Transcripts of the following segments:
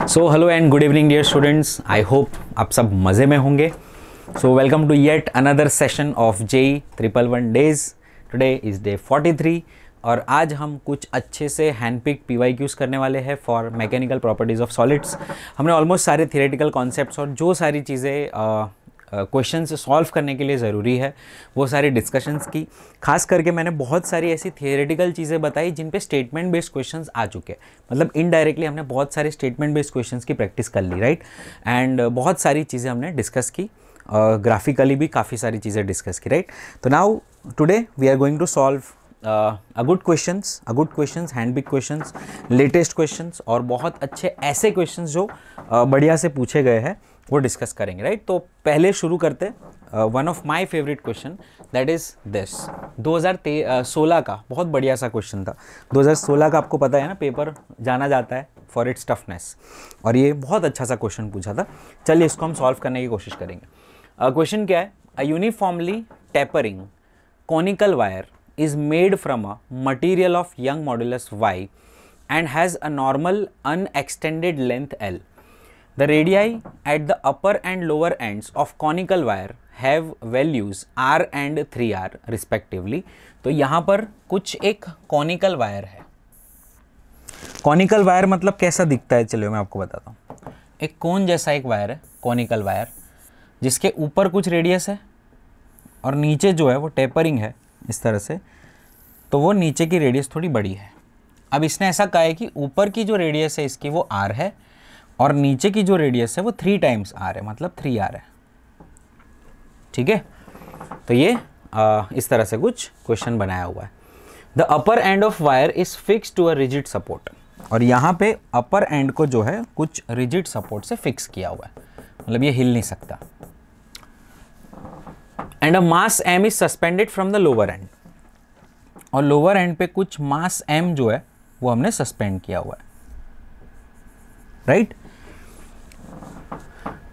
So hello and good evening dear students, I hope आप सब मज़े में होंगे। So welcome to yet another session of JEE 111 days. Today is day 43 और आज हम कुछ अच्छे से हैंडपिक PYQs करने वाले हैं for mechanical properties of solids. हमने ऑलमोस्ट सारे थियोरेटिकल कॉन्सेप्ट्स और जो सारी चीज़ें क्वेश्चंस सॉल्व करने के लिए ज़रूरी है वो सारी डिस्कशंस की। खास करके मैंने बहुत सारी ऐसी थियोरेटिकल चीज़ें बताई जिन पे स्टेटमेंट बेस्ड क्वेश्चंस आ चुके हैं, मतलब इनडायरेक्टली हमने बहुत सारे स्टेटमेंट बेस्ड क्वेश्चंस की प्रैक्टिस कर ली, राइट। एंड बहुत सारी चीज़ें हमने डिस्कस की, ग्राफिकली भी काफ़ी सारी चीज़ें डिस्कस की, राइट। तो now today we are going to solve a good questions, handpicked questions, latest questions और बहुत अच्छे ऐसे क्वेश्चंस जो बढ़िया से पूछे गए हैं वो डिस्कस करेंगे, राइट। तो पहले शुरू करते one of my favourite question, that is this. 2016 का बहुत बढ़िया सा क्वेश्चन था। 2016 का आपको पता है ना, पेपर जाना जाता है फॉर इट्स टफनेस, और ये बहुत अच्छा सा क्वेश्चन पूछा था। चलिए इसको हम सॉल्व करने की कोशिश करेंगे। क्वेश्चन क्या है? A uniformly tapering conical wire is made from a material of Young modulus Y and has a normal unextended length L. The radii at the upper and lower ends of conical wire have values R and 3R respectively. तो यहाँ पर कुछ एक conical wire है। conical wire मतलब कैसा दिखता है, चलिए मैं आपको बताता हूँ। एक कोन जैसा एक वायर है, conical wire, जिसके ऊपर कुछ रेडियस है और नीचे जो है वो टेपरिंग है इस तरह से, तो वो नीचे की रेडियस थोड़ी बड़ी है। अब इसने ऐसा कहा है कि ऊपर की जो रेडियस है इसकी वो R है और नीचे की जो रेडियस है वो 3 टाइम्स R है, मतलब 3R है, ठीक है। तो ये इस तरह से कुछ क्वेश्चन बनाया हुआ है। The upper end of wire is fix to a rigid support, और यहाँ पे अपर एंड को जो है कुछ रिजिड सपोर्ट से फिक्स किया हुआ है, मतलब ये हिल नहीं सकता। And a mass M is suspended from the lower and, और लोअर एंड पे कुछ मास M जो है वो हमने सस्पेंड किया हुआ है, right.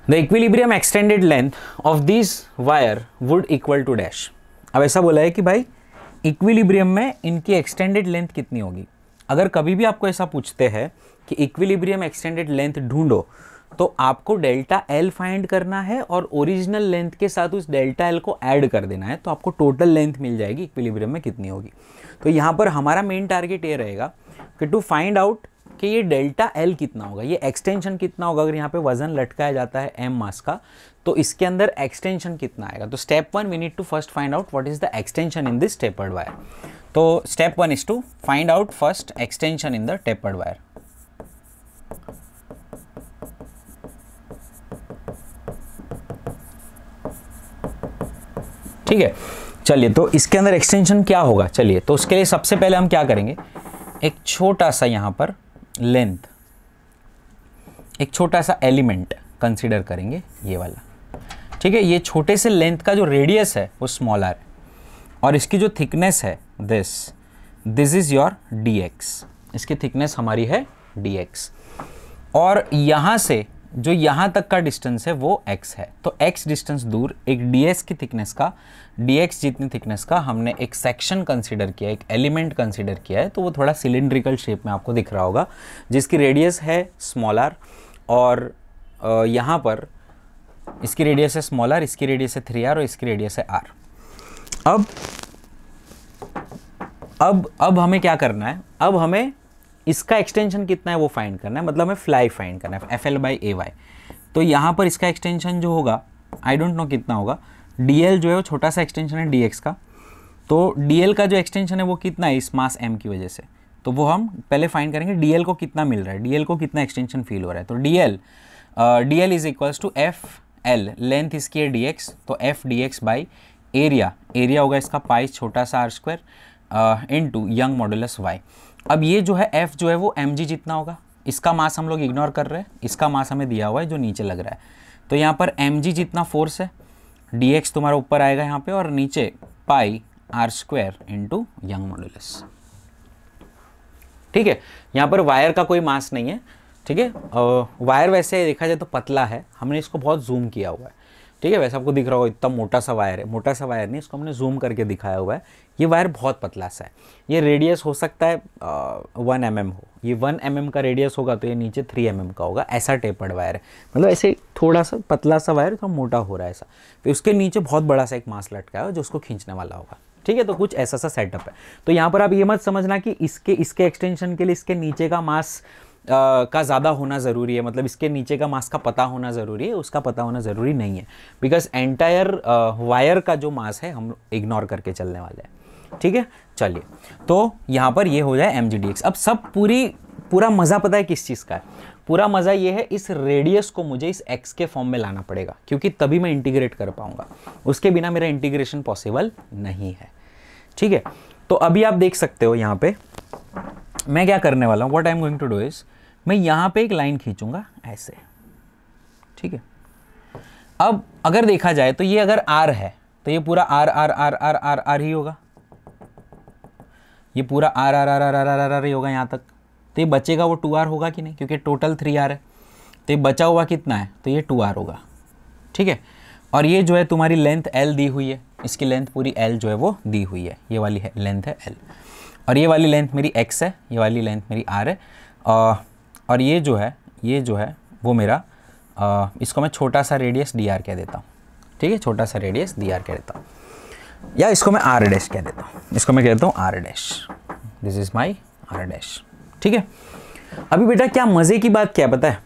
The equilibrium extended length of this wire would equal to dash. अब ऐसा बोला है कि भाई इक्विलिब्रियम में इनकी एक्सटेंडेड लेंथ कितनी होगी। अगर कभी भी आपको ऐसा पूछते हैं कि इक्विलिब्रियम एक्सटेंडेड लेंथ ढूंढो, तो आपको डेल्टा L फाइंड करना है और ओरिजिनल लेंथ के साथ उस डेल्टा L को ऐड कर देना है, तो आपको टोटल लेंथ मिल जाएगी इक्विलिब्रियम में कितनी होगी। तो यहाँ पर हमारा मेन टारगेट ये रहेगा कि टू फाइंड आउट कि ये डेल्टा L कितना होगा, ये एक्सटेंशन कितना होगा। अगर यहाँ पे वजन लटकाया जाता है M मास का, तो इसके अंदर एक्सटेंशन कितना आएगा। तो step 1 we need to first find out what is the extension in this tapered wire. तो step 1 is to find out first extension in the tapered wire. ठीक है, चलिए तो इसके अंदर एक्सटेंशन क्या होगा। चलिए तो उसके लिए सबसे पहले हम क्या करेंगे, एक छोटा सा यहाँ पर लेंथ, एक छोटा सा एलिमेंट कंसीडर करेंगे, ये वाला, ठीक है। ये छोटे से लेंथ का जो रेडियस है वो स्मॉल r है, और इसकी जो थिकनेस है दिस इज योर dx, इसकी थिकनेस हमारी है dx, और यहाँ से जो यहाँ तक का डिस्टेंस है वो x है। तो x डिस्टेंस दूर एक ds की थिकनेस का, dx जितनी थिकनेस का हमने एक सेक्शन कंसीडर किया, एक एलिमेंट कंसीडर किया है। तो वो थोड़ा सिलिंड्रिकल शेप में आपको दिख रहा होगा, जिसकी रेडियस है स्मॉल r, और यहाँ पर इसकी रेडियस है स्मॉल r, इसकी रेडियस है 3r और इसकी रेडियस है r। अब हमें क्या करना है, अब हमें इसका एक्सटेंशन कितना है वो फाइंड करना है, मतलब हमें फ्लाई फाइंड करना है, FL/AY। तो यहाँ पर इसका एक्सटेंशन जो होगा आई डोंट नो कितना होगा, DL जो है वो छोटा सा एक्सटेंशन है DX का, तो DL का जो एक्सटेंशन है वो कितना है इस मास M की वजह से, तो वो हम पहले फाइंड करेंगे DL को कितना मिल रहा है, DL को कितना एक्सटेंशन फील हो रहा है। तो DL is equals to FL, length इसकी है DX, तो FDX बाई एरिया होगा इसका पाई छोटा सा r² into Young modulus Y। अब ये जो है F जो है वो mg जितना होगा, इसका मास हम लोग इग्नोर कर रहे हैं, इसका मास हमें दिया हुआ है जो नीचे लग रहा है। तो यहाँ पर mg जितना फोर्स है, dx तुम्हारा ऊपर आएगा यहाँ पे, और नीचे पाई r² इनटू यंग मॉडुलस, ठीक है। यहाँ पर वायर का कोई मास नहीं है, ठीक है। वायर वैसे देखा जाए तो पतला है, हमने इसको बहुत जूम किया हुआ है, ठीक है, वैसे आपको दिख रहा होगा इतना मोटा सा वायर है, मोटा सा वायर नहीं, इसको हमने जूम करके दिखाया हुआ है। ये वायर बहुत पतला सा है, ये रेडियस हो सकता है 1 mm हो, ये 1 mm का रेडियस होगा तो ये नीचे 3 mm का होगा, ऐसा टेपर्ड वायर है। मतलब ऐसे थोड़ा सा पतला सा वायर थोड़ा मोटा हो रहा है ऐसा, फिर उसके नीचे बहुत बड़ा सा एक मास लटका है जो उसको खींचने वाला होगा। ठीक है, तो कुछ ऐसा सा सेटअप है। तो यहाँ पर आप ये मत समझना कि इसके एक्सटेंशन के लिए इसके नीचे का मास का ज़्यादा होना ज़रूरी है, मतलब इसके नीचे का मास का पता होना ज़रूरी है, उसका पता होना ज़रूरी नहीं है, बिकॉज एंटायर वायर का जो मास है हम इग्नोर करके चलने वाले हैं। ठीक है, चलिए, तो यहाँ पर ये हो जाए mgdx। अब सब पूरा मज़ा पता है किस चीज़ का है? पूरा मज़ा ये है इस रेडियस को मुझे इस x के फॉर्म में लाना पड़ेगा, क्योंकि तभी मैं इंटीग्रेट कर पाऊंगा, उसके बिना मेरा इंटीग्रेशन पॉसिबल नहीं है। ठीक है, तो अभी आप देख सकते हो यहाँ पे मैं क्या करने वाला हूँ, what I am going to do is, मैं यहाँ पे एक लाइन खींचूंगा ऐसे। ठीक है, अब अगर देखा जाए तो ये अगर r है तो ये पूरा r r r r r r ही होगा, ये पूरा r r r r r r r ही होगा यहाँ तक। तो ये बचेगा वो 2r होगा कि नहीं, क्योंकि टोटल 3r है, तो ये बचा हुआ कितना है, तो ये 2r होगा। ठीक है, और ये जो है तुम्हारी लेंथ l दी हुई है, इसकी लेंथ पूरी l जो है वो दी हुई है, ये वाली है लेंथ है l, और ये वाली लेंथ मेरी x है, ये वाली लेंथ मेरी r है, और ये जो है वो मेरा इसको मैं छोटा सा रेडियस dr कह देता हूँ। ठीक है, छोटा सा रेडियस dr कह देता हूँ, या इसको मैं r डैश कह देता हूँ, इसको मैं कहता हूँ r dash, this is my r dash. ठीक है, अभी बेटा क्या मज़े की बात क्या है पता है,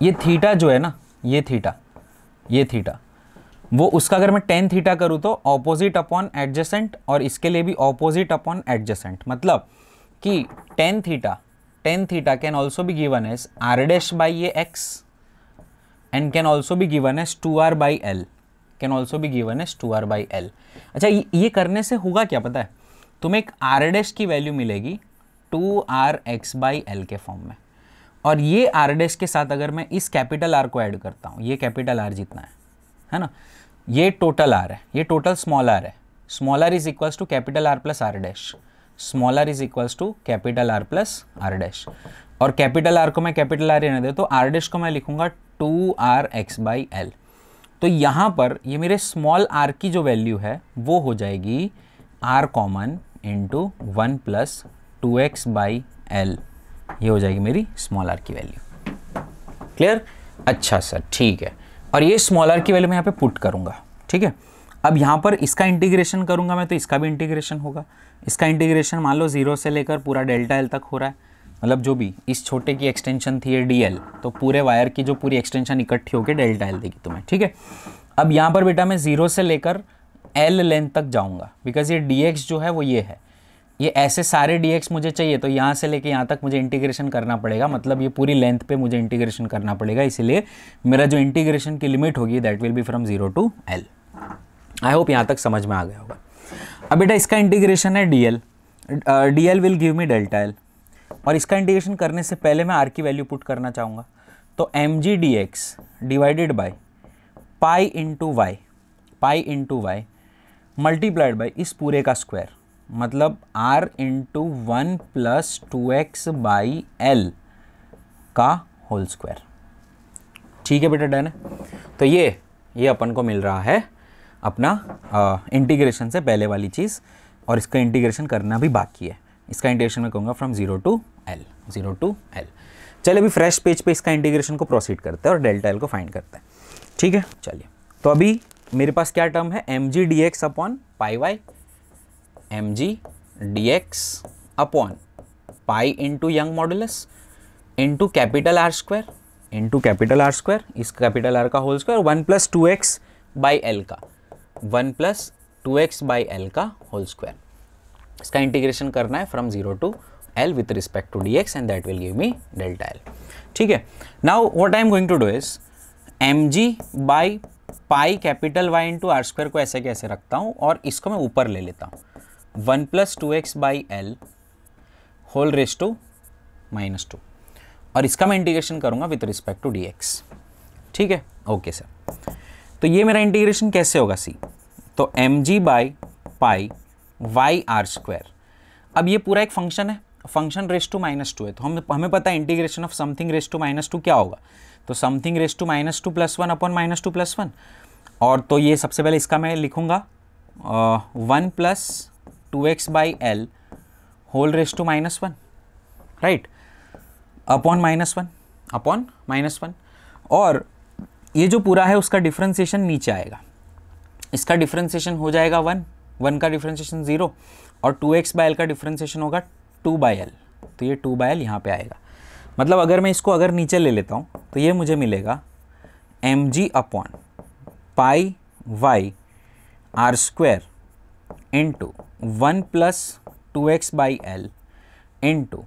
ये थीटा जो है ना, ये थीटा वो उसका अगर मैं टेन थीटा करूँ तो ऑपोजिट अपॉन एडजेसेंट, और इसके लिए भी ऑपोजिट अपॉन एडजेसेंट, मतलब कि tan theta can also be given as r dash by ये x and can also be given as 2r by l, can also be given as 2r by l। अच्छा, ये करने से होगा क्या पता है, तुम्हें एक r डैश की वैल्यू मिलेगी 2rx बाई l के फॉर्म में, और ये r डैश के साथ अगर मैं इस कैपिटल R को ऐड करता हूँ, ये कैपिटल R जितना है ना, ये टोटल R है, ये टोटल स्मॉल r है, small r is equals to capital R plus r dash, small r is equals to capital R plus r dash, और कैपिटल R को मैं कैपिटल R रहने दे तो r डैश को मैं लिखूंगा 2rx बाई l। तो यहाँ पर ये मेरे स्मॉल r की जो वैल्यू है वो हो जाएगी r common into 1 plus 2x by l, ये हो जाएगी मेरी स्मॉल r की वैल्यू। क्लियर? अच्छा सर, ठीक है, और ये स्मॉल r की वैल्यू मैं यहाँ पे पुट करूँगा। ठीक है, अब यहाँ पर इसका इंटीग्रेशन करूँगा मैं तो इसका भी इंटीग्रेशन होगा, इसका इंटीग्रेशन मान लो 0 से लेकर पूरा डेल्टा l तक हो रहा है, मतलब जो भी इस छोटे की एक्सटेंशन थी है dl, तो पूरे वायर की जो पूरी एक्सटेंशन इकट्ठी होकर डेल्टा l देगी तुम्हें। ठीक है, अब यहाँ पर बेटा मैं 0 से लेकर l लेंथ तक जाऊँगा, बिकॉज ये dx जो है वो ये है, ये ऐसे सारे dx मुझे चाहिए तो यहाँ से लेके यहाँ तक मुझे इंटीग्रेशन करना पड़ेगा, मतलब ये पूरी लेंथ पे मुझे इंटीग्रेशन करना पड़ेगा, इसीलिए मेरा जो इंटीग्रेशन की लिमिट होगी that will be from 0 to l। I hope यहाँ तक समझ में आ गया होगा। अब बेटा इसका इंटीग्रेशन है dl, dl will give me delta l, और इसका इंटीग्रेशन करने से पहले मैं r की वैल्यू पुट करना चाहूँगा, तो mg dx divided by pi into Y multiplied by इस पूरे का स्क्वायर, मतलब r into 1 plus 2x by l का होल स्क्वायर। ठीक है बेटा, डन है। तो ये अपन को मिल रहा है अपना इंटीग्रेशन से पहले वाली चीज़, और इसका इंटीग्रेशन करना भी बाकी है। इसका इंटीग्रेशन मैं कहूँगा फ्रॉम 0 टू l। चलिए अभी फ्रेश पेज पे इसका इंटीग्रेशन को प्रोसीड करते हैं और डेल्टा l को फाइंड करते हैं। ठीक है, चलिए, तो अभी मेरे पास क्या टर्म है, mg dx upon pi Y, mg dx upon pi into Young modulus into capital R square इस कैपिटल R का whole square 1 plus 2x by L का 1 प्लस 2x बाई एल का होल स्क्वायर। इसका integration करना है from 0 to l with respect to dx and that will give me delta l। ठीक है, now what I am going to do is mg by pi capital y into R square को ऐसे कैसे रखता हूँ, और इसको मैं ऊपर ले लेता हूँ 1 plus 2x by L whole raise to -2, और इसका मैं इंटीग्रेशन करूँगा विथ रिस्पेक्ट टू dx। ठीक है, ओके सर। तो ये मेरा इंटीग्रेशन कैसे होगा सी, तो mg by pi Y R square. अब ये पूरा एक फंक्शन है, फंक्शन रेस टू -2 है, तो हमें पता है integration of something raise to -2 क्या होगा, तो समथिंग रेस टू -2 + 1 अपॉन -2 + 1, और तो ये सबसे पहले इसका मैं लिखूँगा 1 plus 2x by L whole raise to -1, right, upon -1 और ये जो पूरा है उसका डिफ्रेंसिएशन नीचे आएगा, इसका डिफ्रेंसिएशन हो जाएगा 1 का डिफ्रेंसिएशन 0 और 2x बाई एल का डिफ्रेंसिएशन होगा 2 बाई एल, तो ये 2 बाई एल यहाँ पे आएगा। मतलब अगर मैं इसको अगर नीचे ले लेता हूँ तो ये मुझे मिलेगा mg upon pi Y R square into 1 plus 2x by L into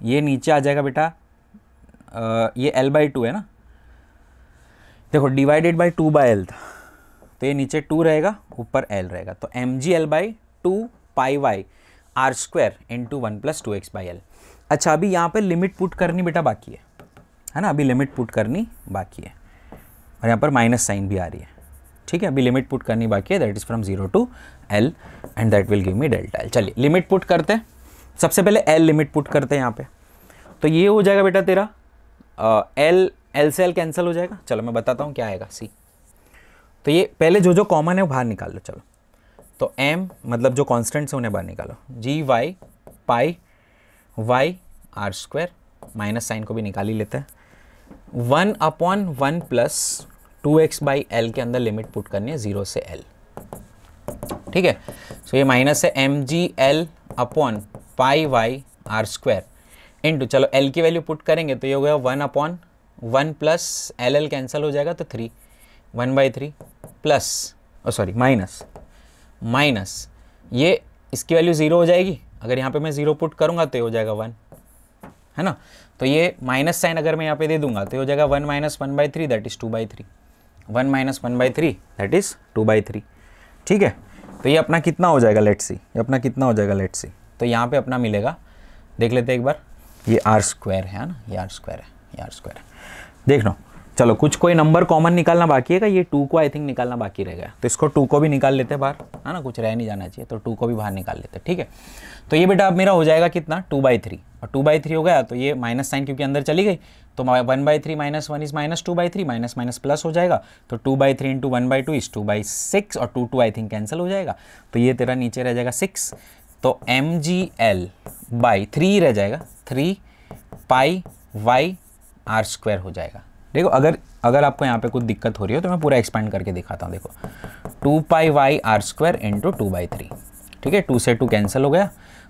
ये नीचे आ जाएगा बेटा, ये l/2 है ना, देखो डिवाइडेड बाई 2 बाई एल था, तो ये नीचे 2 रहेगा ऊपर l रहेगा, तो mg l/2 pi Y R square into 1 plus 2x by L. अच्छा अभी यहाँ पे लिमिट पुट करनी बेटा बाकी है ना, अभी लिमिट पुट करनी बाकी है और यहाँ पर माइनस साइन भी आ रही है, ठीक है, अभी लिमिट पुट करनी बाकी है, that is from 0 to l and that will give me delta l। चलिए लिमिट पुट करते हैं, सबसे पहले l लिमिट पुट करते हैं यहाँ पे, तो ये हो जाएगा बेटा तेरा l से l कैंसिल हो जाएगा। चलो मैं बताता हूँ क्या आएगा सी, तो ये पहले जो जो कॉमन है वो बाहर निकाल लो। चलो तो m मतलब जो कॉन्स्टेंट्स है उन्हें बाहर निकालो, G Y pi Y R square, minus sign को भी निकाल ही लेते हैं, 1/1 प्लस 2x बाई एल के अंदर लिमिट पुट करनी है 0 से l, ठीक है। सो ये माइनस है mg l upon pi Y R square into, चलो l की वैल्यू पुट करेंगे तो ये हो गया 1/1 प्लस एल कैंसिल हो जाएगा तो 3 1/3 प्लस सॉरी माइनस ये इसकी वैल्यू 0 हो जाएगी, अगर यहाँ पे मैं 0 पुट करूँगा तो ये हो जाएगा 1, है ना, तो ये माइनस साइन अगर मैं यहाँ पे दे दूंगा तो ये हो जाएगा 1 minus 1/3 that is 2/3, 1 minus 1/3 that is 2/3, ठीक है। तो ये अपना कितना हो जाएगा लेट्स सी, ये अपना कितना हो जाएगा लेट्स सी, तो यहाँ पे अपना मिलेगा, देख लेते हैं एक बार, ये आर स्क्वायर है ना, ये आर स्क्वायर है, ये आर स्क्वायर है, देख लो। चलो कुछ कोई नंबर कॉमन निकालना बाकी है, ये 2 को आई थिंक निकालना बाकी रह गया, तो इसको 2 को भी निकाल लेते हैं बाहर, है ना, कुछ रह नहीं जाना चाहिए, तो 2 को भी बाहर निकाल लेते हैं, ठीक है। तो ये बेटा अब मेरा हो जाएगा कितना 2/3 और 2/3 हो गया, तो ये माइनस साइन क्योंकि अंदर चली गई तो 1/3 minus 1 is minus 2/3, minus minus plus हो जाएगा, तो 2/3 इंटू 1/2 इज 2/6 और 2 आई थिंक कैंसिल हो जाएगा, तो ये तेरा नीचे रह जाएगा 6, तो mgl/3 रह जाएगा 3 पाई वाई आर स्क्वायर हो जाएगा। देखो अगर आपको यहाँ पे कुछ दिक्कत हो रही हो तो मैं पूरा एक्सपेंड करके दिखाता हूँ, देखो 2 पाई वाई आर स्क्वायर इंटू 2/3, ठीक है, 2 से 2 कैंसिल हो गया,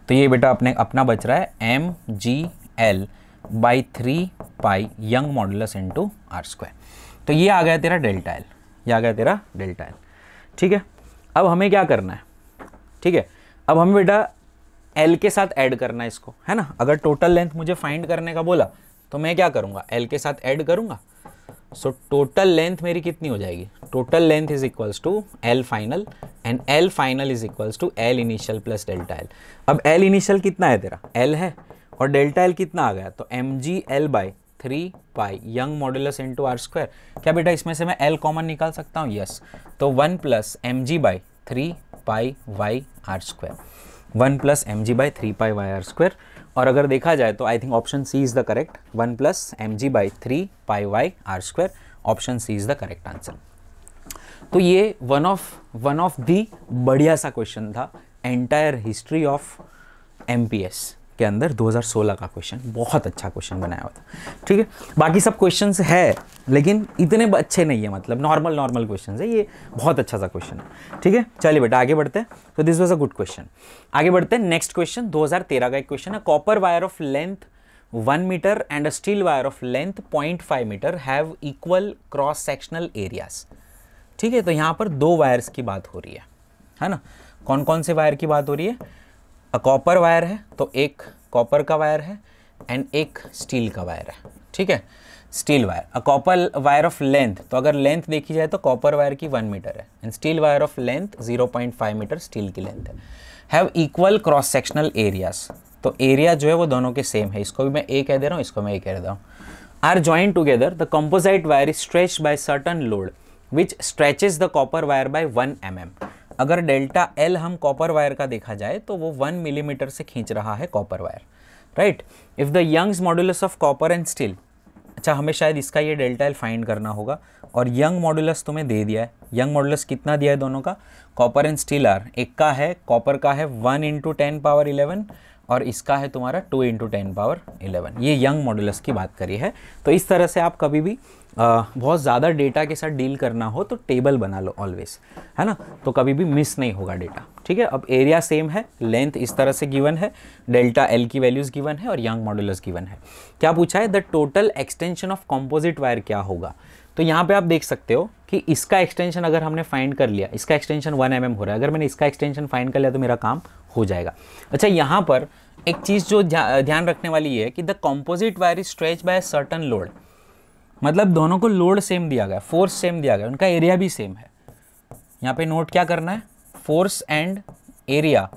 तो ये बेटा अपना बच रहा है mgl/3 pi Young modulus into R square, तो ये आ गया तेरा डेल्टा एल, ये आ गया तेरा डेल्टा एल, ठीक है। अब हमें क्या करना है, ठीक है, अब हमें बेटा एल के साथ ऐड करना है इसको, है ना, अगर टोटल लेंथ मुझे फाइंड करने का बोला तो मैं क्या करूँगा, एल के साथ ऐड करूँगा, सो टोटल लेंथ मेरी कितनी हो जाएगी, total length is equals to L final and L final is equals to L initial plus delta L. अब एल इनिशियल कितना है तेरा, एल है, और डेल्टा एल कितना आ गया, तो mgl/3 pi Young modulus into R square. क्या बेटा इसमें से मैं एल कॉमन निकाल सकता हूँ, यस, तो 1 plus mg/3 pi Y R square, 1 plus mg/3 pi Y R square, और अगर देखा जाए तो I think option C is the correct, 1 plus mg/3 pi Y R square, option C is the correct answer. तो ये one of the बढ़िया सा question था एंटायर हिस्ट्री ऑफ एमपीएस के अंदर, 2016 का क्वेश्चन, बहुत अच्छा क्वेश्चन बनाया हुआ था, ठीक है। बाकी सब क्वेश्चंस है लेकिन इतने अच्छे नहीं है, मतलब नॉर्मल क्वेश्चंस है, ये बहुत अच्छा सा क्वेश्चन है, ठीक है। चलिए बेटा आगे बढ़ते हैं, तो this was a good question. आगे बढ़ते हैं, नेक्स्ट क्वेश्चन 2013 का एक क्वेश्चन है, copper wire of length 1 metre and a steel wire of length 0.5 metre have equal cross sectional areas, ठीक है। तो यहाँ पर 2 वायर्स की बात हो रही है ना, कौन कौन से वायर की बात हो रही है, कॉपर वायर है तो एक कॉपर का वायर है एंड एक स्टील का वायर है, ठीक है, steel wire, a copper wire of length, तो अगर लेंथ देखी जाए तो कॉपर वायर की 1 मीटर है and steel wire of length 0.5 metre steel की लेंथ है, have equal cross sectional areas, तो एरिया जो है वो दोनों के सेम है, इसको भी मैं ए कह दे रहा हूँ, इसको मैं ए कह देता हूँ, are joined together, the composite wire is stretched by certain load which stretches the copper wire by 1 mm। अगर डेल्टा एल हम कॉपर वायर का देखा जाए तो वो 1 मिलीमीटर से खींच रहा है copper wire, right. If the Young's modulus of copper and steel, अच्छा हमें शायद इसका ये डेल्टा एल फाइंड करना होगा, और यंग मॉडुलस तुम्हें दे दिया है। यंग मॉडुलस कितना दिया है दोनों का? कॉपर एंड स्टील आर, एक का है कॉपर का है 1 × 10⁻11 और इसका है तुम्हारा 2 × 10⁻11। ये यंग मॉडुलस की बात करी है। तो इस तरह से आप कभी भी बहुत ज़्यादा डेटा के साथ डील करना हो तो टेबल बना लो ऑलवेज, है ना, तो कभी भी मिस नहीं होगा डेटा। ठीक है, अब एरिया सेम है, लेंथ इस तरह से गिवन है, डेल्टा एल की वैल्यूज़ गिवन है और यंग मॉडुलस गिवन है। क्या पूछा है? The total extension of composite wire क्या होगा? तो यहाँ पे आप देख सकते हो कि इसका एक्सटेंशन अगर हमने फाइंड कर लिया, इसका एक्सटेंशन 1 mm हो रहा है, अगर मैंने इसका एक्सटेंशन फाइंड कर लिया तो मेरा काम हो जाएगा। अच्छा, यहाँ पर एक चीज़ जो ध्यान रखने वाली है कि the composite wire is stretch by certain load, मतलब दोनों को लोड सेम दिया गया, फोर्स सेम दिया गया, उनका एरिया भी सेम है। यहाँ पे नोट क्या करना है? Force and area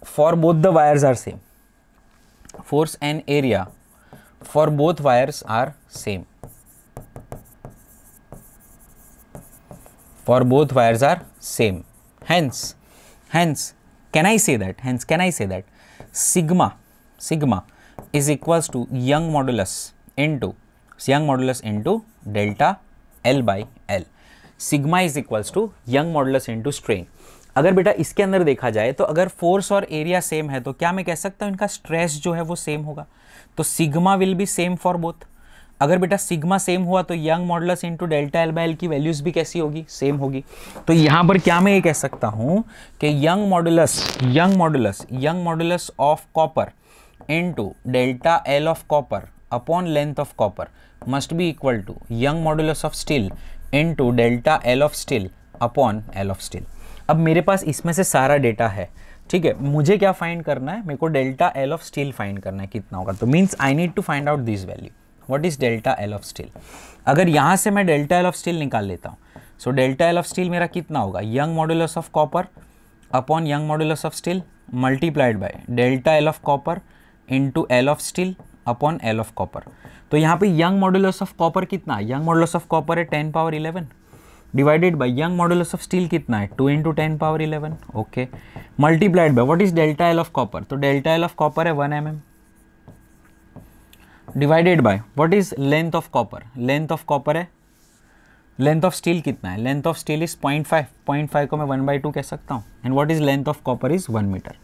for both the wires are same, force and area for both wires are same, for both wires are same. Hence can I say that sigma is equals to young modulus into delta L by L. Sigma is equals to young modulus into strain. अगर बेटा इसके अंदर देखा जाए तो अगर force और area same है तो क्या मैं कह सकता हूँ इनका स्ट्रेस जो है वो सेम होगा, तो sigma will be same for both. अगर बेटा सिग्मा सेम हुआ तो Young modulus into delta L by L की वैल्यूज भी कैसी होगी? सेम होगी। तो यहाँ पर क्या मैं ये कह सकता हूँ कि Young modulus of copper into delta L of copper upon length of copper must be equal to Young modulus of steel into delta L of steel upon L of steel. अब मेरे पास इसमें से सारा डेटा है, ठीक है, मुझे क्या फाइंड करना है? मेरे को delta L of steel find करना है, कितना होगा? तो means I need to find out this value, what is delta L of steel. अगर यहाँ से मैं डेल्टा एल ऑफ स्टील निकाल लेता हूँ, so delta L of steel मेरा कितना होगा? Young modulus of copper upon Young modulus of steel multiplied by delta L of copper into L of steel upon L of copper. तो यहाँ पे young modulus of copper कितना है? Young modulus of copper है 10⁻11 divided by Young modulus of steel कितना है? 2 × 10⁻11, okay, multiplied by what is delta L of copper? तो delta L of copper है 1 mm divided by what is length of copper? Length of copper है, length of steel कितना है? Length of steel is 0.5 को मैं 1/2 कह सकता हूँ, and what is length of copper is 1 metre,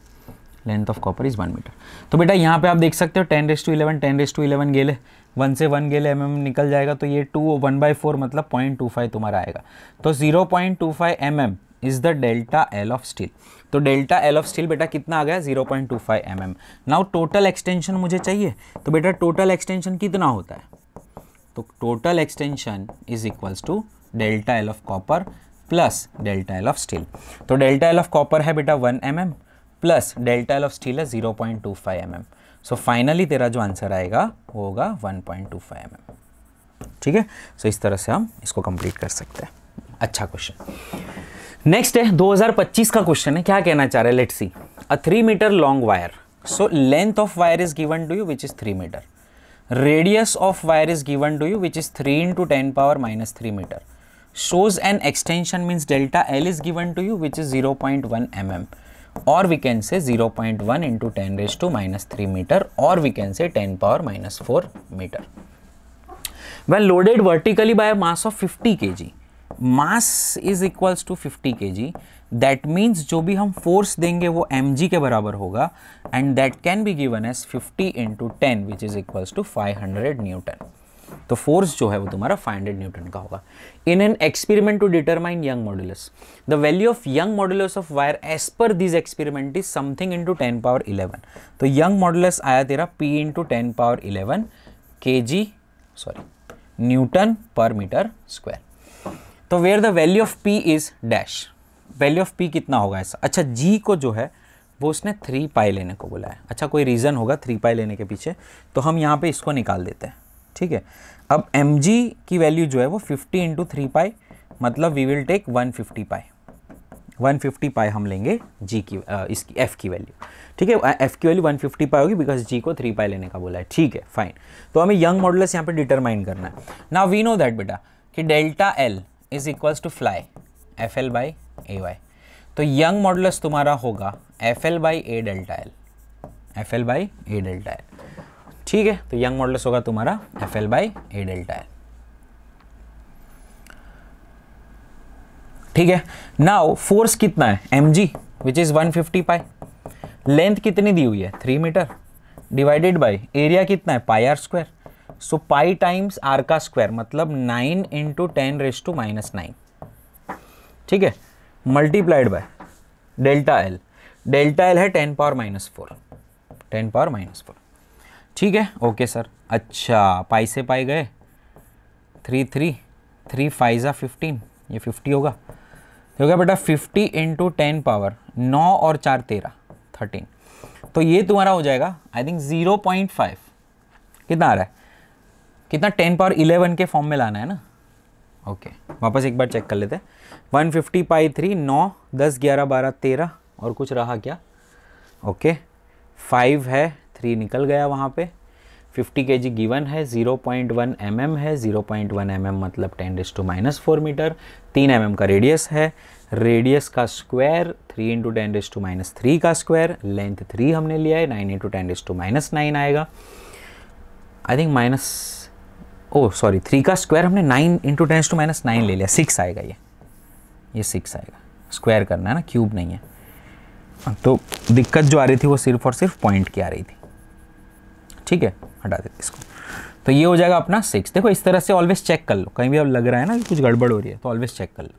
length of copper is 1 metre. तो बेटा यहाँ पे आप देख सकते हो 10⁻11 गेले, 1 से 1 गेले mm निकल जाएगा, तो ये 1/4 मतलब 0.25 तुम्हारा आएगा। तो 0.25 mm is the delta L of steel. तो डेल्टा एल ऑफ स्टील बेटा कितना आ गया? 0.25 mm। नाउ टोटल एक्सटेंशन मुझे चाहिए, तो बेटा टोटल एक्सटेंशन कितना होता है? तो total extension is equals to delta L of copper plus delta L of steel. तो डेल्टा एल ऑफ कॉपर है बेटा 1 mm plus delta L of steel है 0.25 mm। सो फाइनली तेरा जो आंसर आएगा वो होगा 1.25 mm। ठीक है, सो इस तरह से हम इसको कंप्लीट कर सकते हैं। अच्छा क्वेश्चन नेक्स्ट है 2025 का क्वेश्चन है। क्या कहना चाह रहे हैं? Let's see. A 3 metre long wire, so length of wire is given to you which is 3 metre, radius of wire is given to you which is 3 × 10⁻³ metre, shows an extension means delta L is given to you which is 0.1 mm, or we can say 0.1 × 10⁻³ meter, or we can say 10⁻⁴ meter. When loaded vertically by a mass of 50 kg, mass is equals to 50 kg, that means जो भी हम force देंगे वो mg के बराबर होगा, and that can be given as 50 × 10 which is equals to 500 newton. तो force जो है वो तुम्हारा 500 न्यूटन का होगा। In an experiment to determine Young modulus, the value of Young modulus of wire as per this experiment is something × 10⁻11। तो Young modulus आया तेरा p × 10⁻11 kg न्यूटन पर मीटर स्क्वायर। तो where the value of p is dash, value of p कितना होगा ऐसा? अच्छा, g को जो है वो उसने 3π लेने को बोला है। अच्छा, कोई रीज़न होगा 3π लेने के पीछे, तो हम यहाँ पे इसको निकाल देते हैं। ठीक है, अब mg की वैल्यू जो है वो 50 × 3π, मतलब वी विल टेक 150π, 150π हम लेंगे g की इसकी f की वैल्यू। ठीक है, f की वैल्यू 150π होगी बिकॉज g को 3π लेने का बोला है। ठीक है, फाइन। तो हमें यंग मॉडुलस यहाँ पे डिटरमाइन करना है। नाउ वी नो दैट बेटा कि delta l is equals to fly FL/AY। तो यंग मॉडुलस तुम्हारा होगा FL/A delta L, FL/A delta L। ठीक है, तो यंग मॉडुलस होगा तुम्हारा FL by A delta L. ठीक है, नाउ फोर्स कितना है mg which is 150 pi, length कितनी दी हुई है 3 मीटर, डिवाइडेड बाय एरिया कितना है pi R square, so pi times R का स्क्वायर मतलब 9 इंटू 10⁻⁻9, ठीक है, multiplied by delta L, delta L है 10⁻⁻4, 10⁻⁻4, ठीक है। ओके सर, अच्छा पाई से पाई गए 3 5 15, ये 50 होगा, तो होगा बेटा 50 इंटू 10 पावर 9 और 4 13, तो ये तुम्हारा हो जाएगा आई थिंक 0.5, कितना आ रहा है, कितना 10 पावर 11 के फॉर्म में लाना है ना। ओके वापस एक बार चेक कर लेते हैं, 150 पाई 3 9 10 11 12 13 और कुछ रहा क्या, ओके 5 है, 3 निकल गया वहाँ पे, 50 kg गिवन है, 0.1 mm है, 0.1 mm मतलब 10⁻⁻4 मीटर, 3 mm का रेडियस है, रेडियस का स्क्वायर 3 इंटू 10⁻³ का स्क्वायर, लेंथ 3 हमने लिया है, 9 इंटू 10⁻⁹ आएगा, आई थिंक सॉरी 3 का स्क्वायर हमने 9 इंटू 10⁻⁹ ले लिया, 6 आएगा, ये 6 आएगा, स्क्वायर करना है ना, क्यूब नहीं है। तो दिक्कत जो आ रही थी वो सिर्फ और सिर्फ पॉइंट की आ रही थी, ठीक है, हटा देते इसको, तो ये हो जाएगा अपना 6। देखो इस तरह से ऑलवेज चेक कर लो, कहीं भी अब लग रहा है ना कि कुछ गड़बड़ हो रही है तो ऑलवेज चेक कर लो,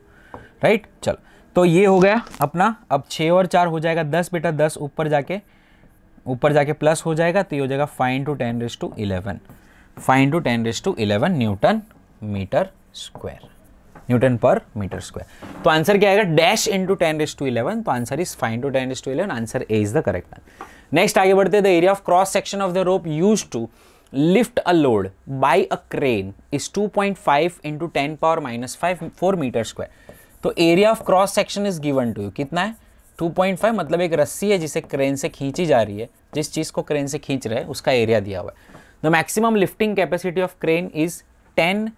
राइट। चलो तो ये हो गया अपना, अब 6 और 4 हो जाएगा 10 बेटा, 10 ऊपर जाके प्लस हो जाएगा, तो ये हो जाएगा 5 into 10⁻11, 5 into 10⁻11 newton metre square, newton पर मीटर स्क्वायर। तो आंसर क्या आएगा, डैश इंटू 10⁻11, तो answer is 5 into 10⁻11, answer A is the correct answer. Next आगे बढ़ते, the area of cross section of the rope used to lift a load by a crane is 2.5 into 10⁻⁻5 4 metre square. तो area of cross section is given to you, कितना है 2.5, मतलब एक रस्सी है जिसे क्रेन से खींची जा रही है, जिस चीज को क्रेन से खींच रहे हैं उसका एरिया दिया हुआ है। The maximum lifting capacity of crane is 10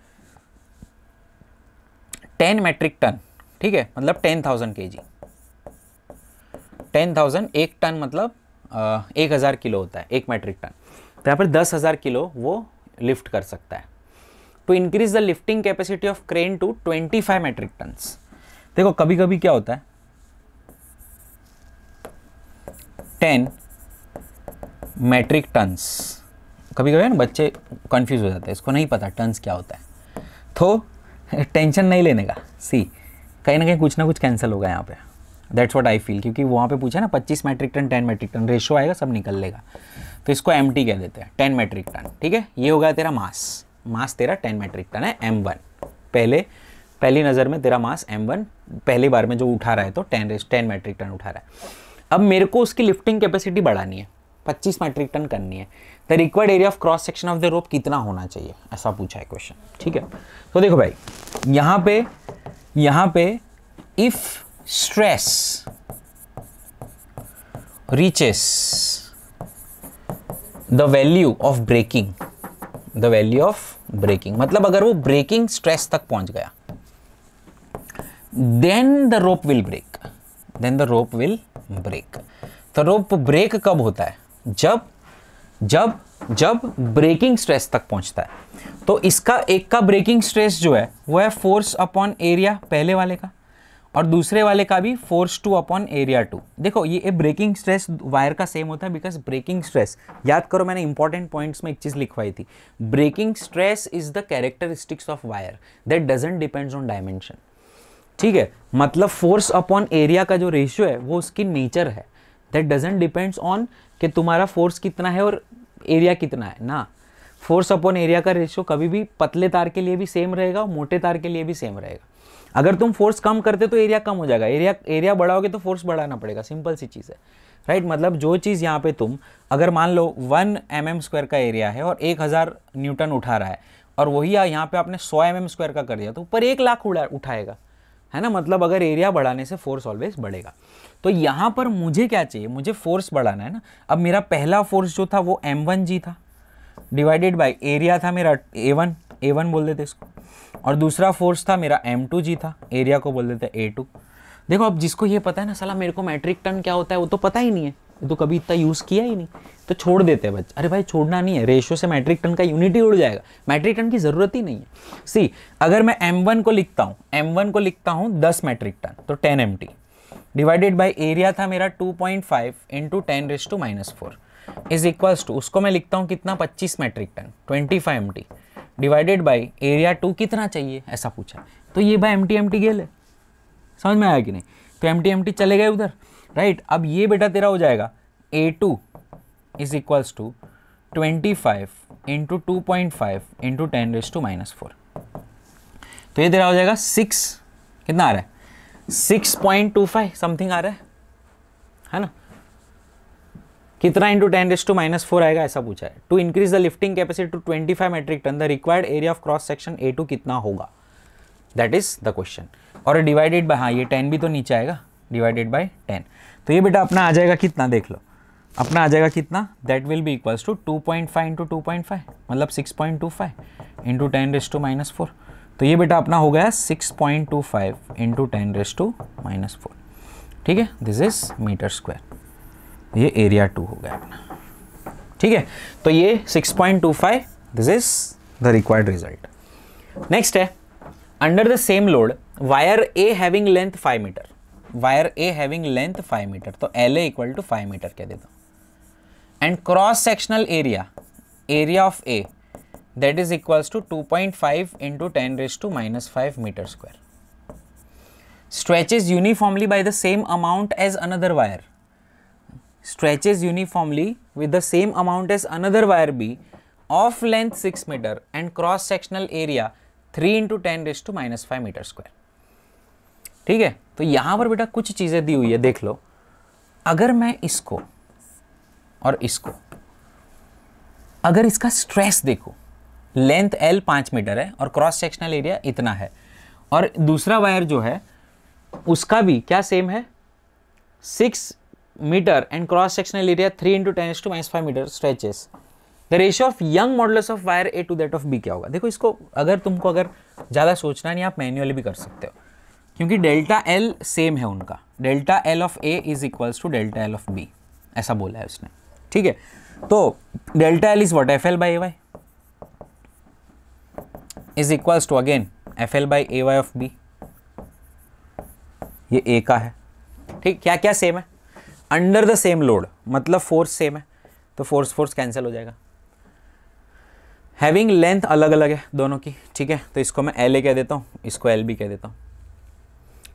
metric ton, ठीक है, मतलब 10,000 kg, 10,000 एक टन मतलब 1000 किलो होता है, 1 मेट्रिक टन, तो यहाँ पर 10,000 किलो वो लिफ्ट कर सकता है। To increase the lifting capacity of crane to 25 metric tons. देखो कभी कभी क्या होता है 10 मेट्रिक टन्स, कभी कभी ना बच्चे कंफ्यूज हो जाते हैं, इसको नहीं पता टन्स क्या होता है, तो टेंशन नहीं लेने का, सी कहीं ना कहीं कुछ ना कुछ कैंसिल होगा यहाँ पे, दैट्स व्हाट आई फील, क्योंकि वहाँ पे पूछा ना 25 metric ton 10 metric ton ratio आएगा, सब निकल लेगा, तो इसको MT कह देते हैं, 10 मेट्रिक टन, ठीक है। ये होगा तेरा मास तेरा 10 मेट्रिक टन है, M1 पहली नज़र में तेरा मास M1 पहली बार में जो उठा रहा है तो 10 मेट्रिक टन उठा रहा है। अब मेरे को उसकी लिफ्टिंग कैपेसिटी बढ़ानी है, 25 मेट्रिक टन करनी है, the required area of cross section of the रोप कितना होना चाहिए, ऐसा पूछा है क्वेश्चन, ठीक है। तो देखो भाई यहाँ पे if stress reaches the value of breaking, मतलब अगर वो ब्रेकिंग स्ट्रेस तक पहुंच गया, then the rope will break. तो रोप ब्रेक कब होता है, जब ब्रेकिंग स्ट्रेस तक पहुंचता है। तो इसका एक का ब्रेकिंग स्ट्रेस जो है वो है फोर्स अपॉन एरिया पहले वाले का, और दूसरे वाले का भी फोर्स 2 अपॉन एरिया 2। देखो ये ब्रेकिंग स्ट्रेस वायर का सेम होता है, बिकॉज ब्रेकिंग स्ट्रेस, याद करो मैंने इंपॉर्टेंट पॉइंट्स में एक चीज लिखवाई थी, breaking stress is the characteristics of wire that doesn't depends on dimension, ठीक है। मतलब फोर्स अपॉन एरिया का जो रेशियो है वो उसकी नेचर है, दैट डजंट डिपेंड्स ऑन कि तुम्हारा फोर्स कितना है और एरिया कितना है ना। फोर्स अपॉन एरिया का रेशियो कभी भी पतले तार के लिए भी सेम रहेगा और मोटे तार के लिए भी सेम रहेगा। अगर तुम फोर्स कम करते तो एरिया कम हो जाएगा, एरिया बढ़ाओगे तो फोर्स बढ़ाना पड़ेगा, सिंपल सी चीज़ है, राइट। मतलब जो चीज़ यहाँ पे तुम अगर मान लो 1 mm² का एरिया है और 1000 न्यूटन उठा रहा है, और वही यहाँ पे आपने 100 mm² का कर दिया तो ऊपर 1 लाख उठाएगा, है ना। मतलब अगर एरिया बढ़ाने से फोर्स ऑलवेज बढ़ेगा। तो यहाँ पर मुझे क्या चाहिए, मुझे फोर्स बढ़ाना है ना। अब मेरा पहला फोर्स जो था वो M1G था, डिवाइडेड बाय एरिया था मेरा A1 बोल देते इसको, और दूसरा फोर्स था मेरा M2G था, एरिया को बोल देते A2। देखो अब जिसको ये पता है ना, साला मेरे को मेट्रिक टन क्या होता है वो तो पता ही नहीं है, ये तो कभी इतना यूज़ किया ही नहीं, तो छोड़ देते हैं बच्चे। अरे भाई छोड़ना नहीं है, रेशियो से मैट्रिक टन का यूनिट ही उड़ जाएगा, मैट्रिक टन की ज़रूरत ही नहीं है। सी अगर मैं m1 को लिखता हूँ, m1 को लिखता हूँ 10 मैट्रिक टन, तो 10 mt डिवाइडेड बाई एरिया था मेरा 2.5 इंटू 10⁻⁻⁴ इज इक्वल्स टू, उसको मैं लिखता हूँ कितना 25 metric ton 25 mt divided by area 2 कितना चाहिए ऐसा पूछा, तो ये भाई mt गेल है, समझ में आया कि नहीं? तो mt चले गए उधर, राइट। अब ये बेटा तेरा हो जाएगा A2 is equals to 25 into 2.5 into 10⁻⁴ तो ये तेरा हो जाएगा 6, कितना आ रहा है 6.25 समथिंग आ रहा है ना? कितना इंटू 10⁻⁴ आएगा ऐसा पूछा है। To increase the lifting capacity to 25 metric ton the required area of cross section A2 कितना होगा, दैट इज द क्वेश्चन। और डिवाइडेड बाय, हाँ ये 10 भी तो नीचे आएगा, डिवाइडेड बाय 10, तो ये बेटा अपना आ जाएगा कितना, देख लो अपना आ जाएगा कितना, that will be equals to 2.5 into 2.5 मतलब 6.25 इंटू 10⁻⁴ तो ये बेटा अपना हो गया 6.25 इंटू 10⁻⁴, ठीक है, दिस इज मीटर स्क्वायर, ये एरिया 2 हो गया अपना, ठीक है। तो ये 6.25, this is the required result. Next है under the same load wire A having length 5 metre, wire A having length 5 metre, तो L A equal to 5 metre कह देता हूँ, and cross sectional area, area of A that is equals to 2.5 into 10⁻⁻⁵ meter square, stretches uniformly by the same amount as another wire, stretches uniformly with the same amount as another wire B of length 6 meter and cross sectional area 3 into 10⁻⁵ meter square, ठीक है। तो यहां पर बेटा कुछ चीजें दी हुई है, देख लो। अगर मैं इसको और इसको, अगर इसका स्ट्रेस देखो, लेंथ L 5 मीटर है और क्रॉस सेक्शनल एरिया इतना है, और दूसरा वायर जो है उसका भी क्या सेम है 6 metre and cross sectional area 3 into 10⁻⁵ metre stretches, the ratio of Young modulus of wire A to that of B क्या होगा। देखो इसको अगर तुमको अगर ज़्यादा सोचना नहीं, आप मैन्युअली भी कर सकते हो, क्योंकि डेल्टा L सेम है उनका, delta L of A is equals to delta L of B ऐसा बोला है उसने, ठीक है। तो delta L is what, FL/AY is equals to again FL/AY of B, ये A का है, ठीक। क्या क्या सेम है, अंडर द सेम लोड मतलब फोर्स सेम है, तो फोर्स कैंसिल हो जाएगा। हैविंग लेंथ अलग अलग है दोनों की, ठीक है, तो इसको मैं LA कह देता हूँ, इसको LB कह देता हूँ।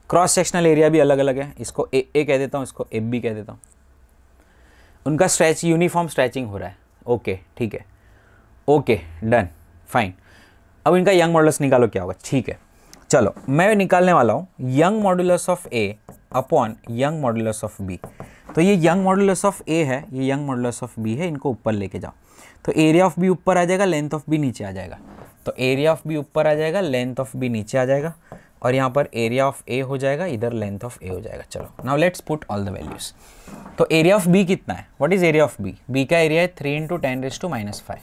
क्रॉस सेक्शनल एरिया भी अलग अलग है, इसको AA कह देता हूँ, इसको FB कह देता हूँ। उनका स्ट्रेच यूनिफॉर्म स्ट्रेचिंग हो रहा है, ओके ठीक है, ओके डन फाइन। अब इनका यंग मॉडुलस निकालो क्या होगा, ठीक है। चलो मैं निकालने वाला हूँ Young modulus of A upon Young modulus of B. तो ये यंग मॉडुलस ऑफ ए है, ये यंग मॉडुलस ऑफ बी है, इनको ऊपर लेके जाओ, तो एरिया ऑफ बी ऊपर आ जाएगा, लेंथ ऑफ बी नीचे आ जाएगा, तो एरिया ऑफ बी ऊपर आ जाएगा, लेंथ ऑफ बी नीचे आ जाएगा, और यहाँ पर एरिया ऑफ ए हो जाएगा, इधर लेंथ ऑफ ए हो जाएगा। चलो now let's put all the values. तो एरिया ऑफ बी कितना है, what is area of B, B का एरिया है 3 into 10⁻⁵।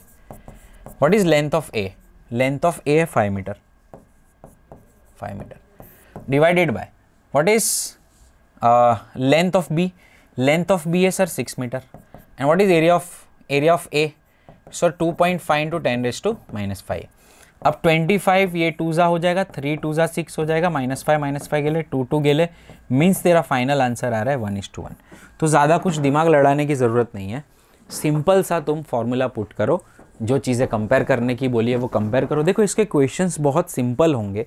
What is length of A, length of A है 5 metre, 5 metre divided by what is length of B, length of B है sir 6 metre, and what is area of A sir 2.5 into 10⁻⁵। अब 25 ये 2 जा हो जाएगा, 3 2 जा 6 हो जाएगा, -5 गेले 2 गेले, मीन्स तेरा फाइनल आंसर आ रहा है 1:1। तो ज़्यादा कुछ दिमाग लड़ाने की ज़रूरत नहीं है, सिंपल सा तुम फॉर्मूला पुट करो, जो चीज़ें कंपेयर करने की बोली है वो कंपेयर करो। देखो इसके क्वेश्चंस बहुत सिंपल होंगे,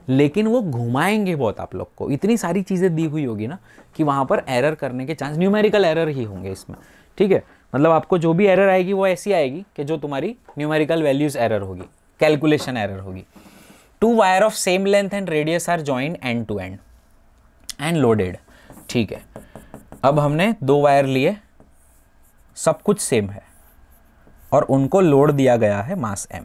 लेकिन वो घुमाएंगे बहुत आप लोग को, इतनी सारी चीज़ें दी हुई होगी ना कि वहाँ पर एरर करने के चांस, न्यूमेरिकल एरर ही होंगे इसमें, ठीक है। मतलब आपको जो भी एरर आएगी वो ऐसी आएगी कि जो तुम्हारी न्यूमेरिकल वैल्यूज़ एरर होगी, कैलकुलेशन एरर होगी। 2 wire of same length and radius are joined end to end and loaded, ठीक है। अब हमने 2 वायर लिए, सब कुछ सेम है और उनको लोड दिया गया है मास m,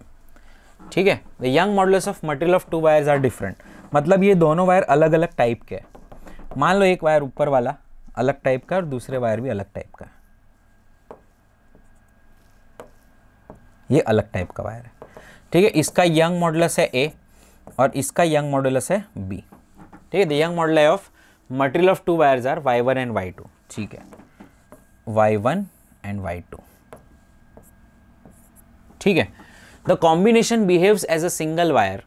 ठीक है। The Young modulus of material of 2 wires are different, मतलब ये दोनों वायर अलग अलग टाइप के हैं। मान लो एक वायर ऊपर वाला अलग टाइप का और दूसरे वायर भी अलग टाइप का है, ये अलग टाइप का वायर है, ठीक है। इसका यंग मॉडुलस है a और इसका यंग मॉडुलस है b, ठीक है। The Young modulus of material of 2 wires are y1 and y2, ठीक है। y1 and y2. ठीक है. The combination behaves as a single wire,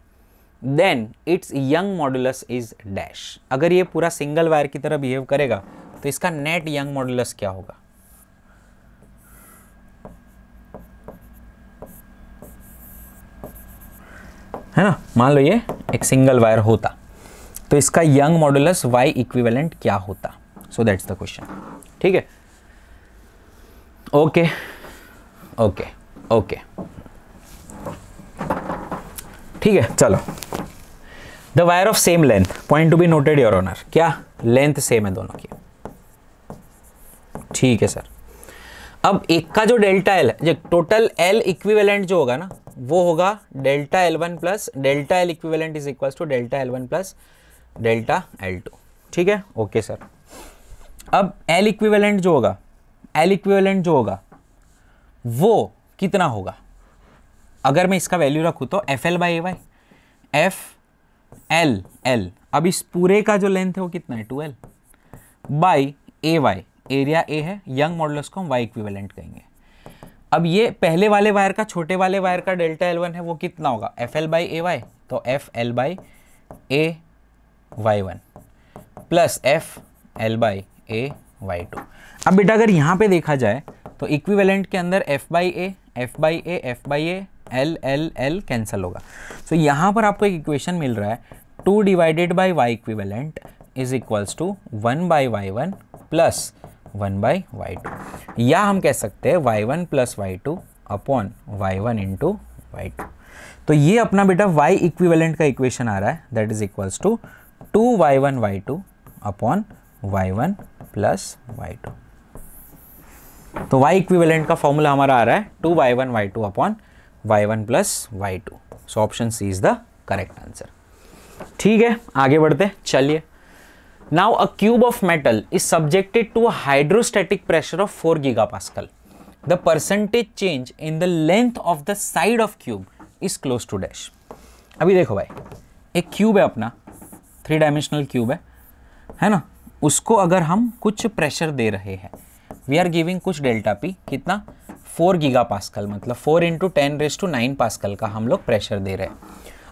then its young modulus is dash. अगर ये पूरा सिंगल वायर की तरह बिहेव करेगा तो इसका नेट यंग मॉडुलस क्या होगा? है ना, मान लो ये एक सिंगल वायर होता तो इसका यंग मॉडुलस y इक्विवेलेंट क्या होता? So that's the question. ठीक है. ओके ओके ओके ठीक है. चलो, the wire of same length, point to be noted your honour. क्या लेंथ सेम है दोनों की? ठीक है सर. अब एक का जो डेल्टा एल है, टोटल एल इक्विवेलेंट जो होगा ना वो होगा delta L1 plus delta L equivalent is equal to delta L1 plus delta L2. ठीक है. Okay sir. अब एल इक्विवेलेंट जो होगा, एल इक्विवेलेंट जो होगा वो कितना होगा? अगर मैं इसका वैल्यू रखूँ तो F L by A Y, F L L, अब इस पूरे का जो लेंथ है वो कितना है? 2L by A Y, area A है, यंग मॉडुलस को हम वाई इक्विवेलेंट कहेंगे. अब ये पहले वाले वायर का, छोटे वाले वायर का डेल्टा L1 है वो कितना होगा? F L by A Y, तो F L by A Y one plus F L by A Y two. अब बेटा अगर यहाँ पे देखा जाए तो इक्विवेलेंट के अंदर F by A, F by A, F by A, L L L cancel होगा. सो यहाँ पर आपको एक इक्वेशन मिल रहा है 2 divided by Y equivalent is equals to 1 by Y one plus 1 by Y two, या हम कह सकते हैं y1 plus Y two upon y1 into Y two. तो ये अपना बेटा y इक्विवेलेंट का इक्वेशन आ रहा है, that is equals to 2y1 y2 upon y1 plus y2. तो y इक्विवेलेंट का फॉर्मूला हमारा आ रहा है 2y1 y2 upon y1 plus y2. So option C is the correct answer. ठीक है, आगे बढ़ते. चलिए. Now a cube of metal is subjected to a hydrostatic pressure of 4 gigapascal. The percentage change in the length of the side of cube is close to dash. अभी देखो भाई, एक cube है अपना, 3 डायमेंशनल क्यूब है ना, उसको अगर हम कुछ प्रेशर दे रहे हैं, वी आर गिविंग कुछ डेल्टा पी, कितना? 4 गीगापास्कल, मतलब 4 इंटू 10⁹ पास्कल का हम लोग प्रेशर दे रहे हैं.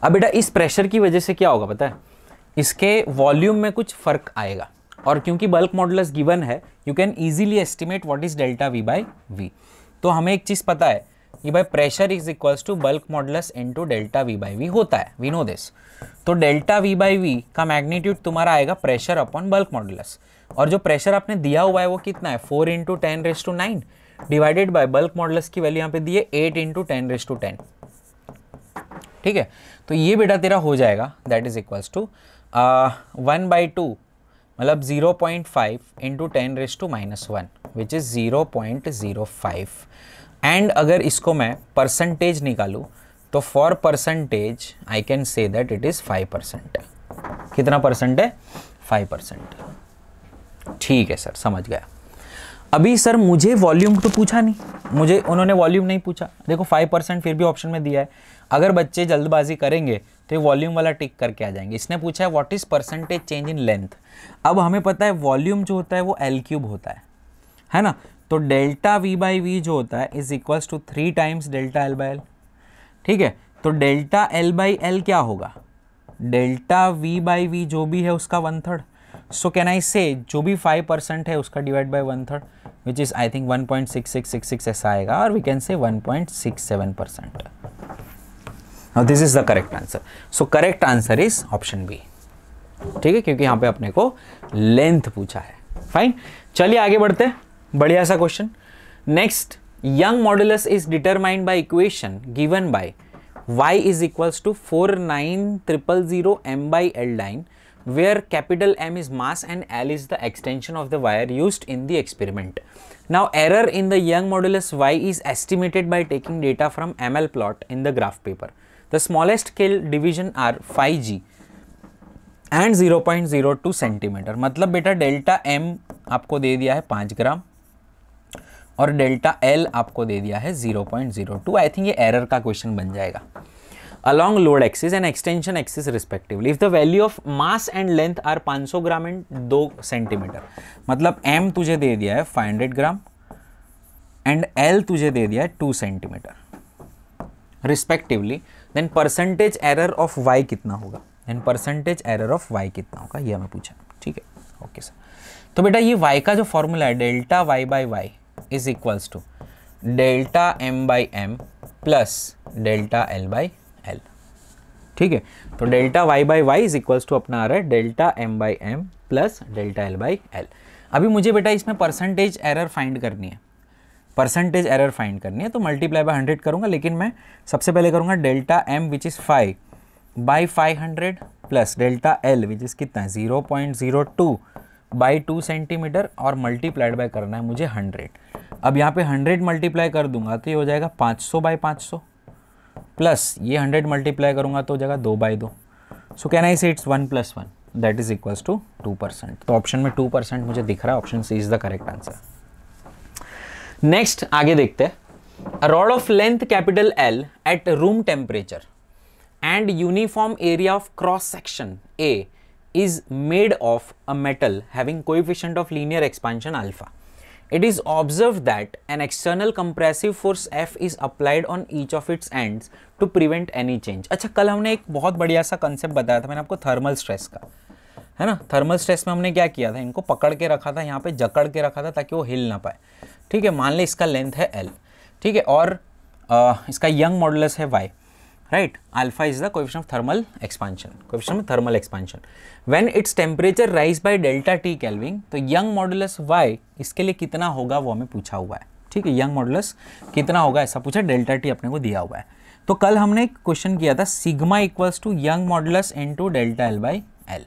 अब बेटा इस प्रेशर की वजह से क्या होगा पता है? इसके वॉल्यूम में कुछ फर्क आएगा, और क्योंकि बल्क मॉडुलस गिवन है you can easily estimate what is delta V by V. तो हमें एक चीज़ पता है कि भाई pressure is equals to bulk modulus into delta V by V होता है, वी नो दिस. तो डेल्टा वी बाई वी का मैग्नीट्यूड तुम्हारा आएगा प्रेशर अपॉन बल्क मॉडुलस, और जो प्रेशर आपने दिया हुआ है वो कितना है? 4 into 10⁹ divided by bulk modulus की वैल्यू यहाँ पे दी है 8 इंटू 10⁻10. ठीक है. तो ये बेटा तेरा हो जाएगा, दैट इज इक्वल्स टू 1/2 मतलब 0.5 इंटू 10⁻⁻1 विच इज़ 0.05. एंड अगर इसको मैं परसेंटेज निकालूँ तो for percentage I can say that it is 5%. कितना परसेंट है? 5%. ठीक है सर, समझ गया. अभी सर मुझे वॉल्यूम तो पूछा नहीं, मुझे उन्होंने वॉल्यूम नहीं पूछा. देखो 5% फिर भी ऑप्शन में दिया है. अगर बच्चे जल्दबाजी करेंगे तो ये वॉल्यूम वाला टिक करके आ जाएंगे. इसने पूछा है what is percentage change in length. अब हमें पता है वॉल्यूम जो होता है वो एल क्यूब होता है ना. तो डेल्टा वी बाई वी जो होता है is equals to 3 times delta L by L. ठीक है. तो डेल्टा एल बाई एल क्या होगा? डेल्टा वी बाई वी जो भी है उसका 1/3. सो कैन आई से जो भी 5% है उसका divide by 1/3 which is I think 1.6666 ऐसा आएगा, और we can say 1.67%. Now this is the correct answer. So correct answer is option B. ठीक है, क्योंकि यहाँ पे अपने को लेंथ पूछा है. फाइन, चलिए आगे बढ़ते हैं. बढ़िया सा question. Next, young modulus is determined by equation given by y is equals to 49000 m by L dyne, where capital M is mass and L is the extension of the wire used in the experiment. Now error in the Young modulus y is estimated by taking data from ML plot in the graph paper. The smallest scale division are 5G and 0.02 centimetre. मतलब बेटा delta M आपको दे दिया है 5 ग्राम और delta L आपको दे दिया है 0.02. I think ये एरर का क्वेश्चन बन जाएगा. Along load axis and extension axis respectively, if the value of mass and length are 500 gram and 2 centimetre, मतलब M तुझे दे दिया है 500 ग्राम एंड एल तुझे दे दिया है 2 centimetre respectively, then percentage error of Y कितना होगा, then percentage error of Y कितना होगा, ये हमें पूछा। ठीक है, ओके सर। तो बेटा ये y का जो फॉर्मूला है delta Y by Y is equals to delta M by M plus delta L by L. ठीक है, तो delta Y by Y is equals to अपना आ रहा है delta M by M plus delta L by L. अभी मुझे बेटा इसमें परसेंटेज एरर फाइंड करनी है, परसेंटेज एरर फाइंड करनी है, तो मल्टीप्लाई बाय 100 करूंगा, लेकिन मैं सबसे पहले करूंगा delta M which is 5 by 500 plus delta L which is कितना है 0.02 बाई 2 सेंटीमीटर और मल्टीप्लाइड बाय करना है मुझे 100। अब यहाँ पे 100 मल्टीप्लाई कर दूंगा तो ये हो जाएगा 500 बाई 500 प्लस ये 100 मल्टीप्लाई करूंगा तो हो जाएगा 2 by 2। So can I say it's 1 + 1 that is equals to 2%। तो ऑप्शन में 2% मुझे दिख रहा है, option C is the correct answer. Next आगे देखते हैं। A rod of length capital L at room temperature and uniform area of cross section A is made of a metal having coefficient of linear expansion alpha. It is observed that an external compressive force F is applied on each of its ends to prevent any change. अच्छा, कल हमने एक बहुत बढ़िया सा concept बताया था मैंने आपको थर्मल स्ट्रेस का, है ना। थर्मल स्ट्रेस में हमने क्या किया था, इनको पकड़ के रखा था, यहाँ पे जकड़ के रखा था ताकि वो हिल ना पाए। ठीक है, मान ले इसका लेंथ है L, ठीक है, और इसका यंग मॉडुलस है Y, right? Alpha is the coefficient of thermal expansion, coefficient of thermal expansion. When its temperature rise by delta T Kelvin, तो young modulus Y इसके लिए कितना होगा वो हमें पूछा हुआ है। ठीक है, young modulus कितना होगा ऐसा पूछा, डेल्टा T अपने को दिया हुआ है। तो कल हमने एक क्वेश्चन किया था sigma equals to young modulus into delta L by L।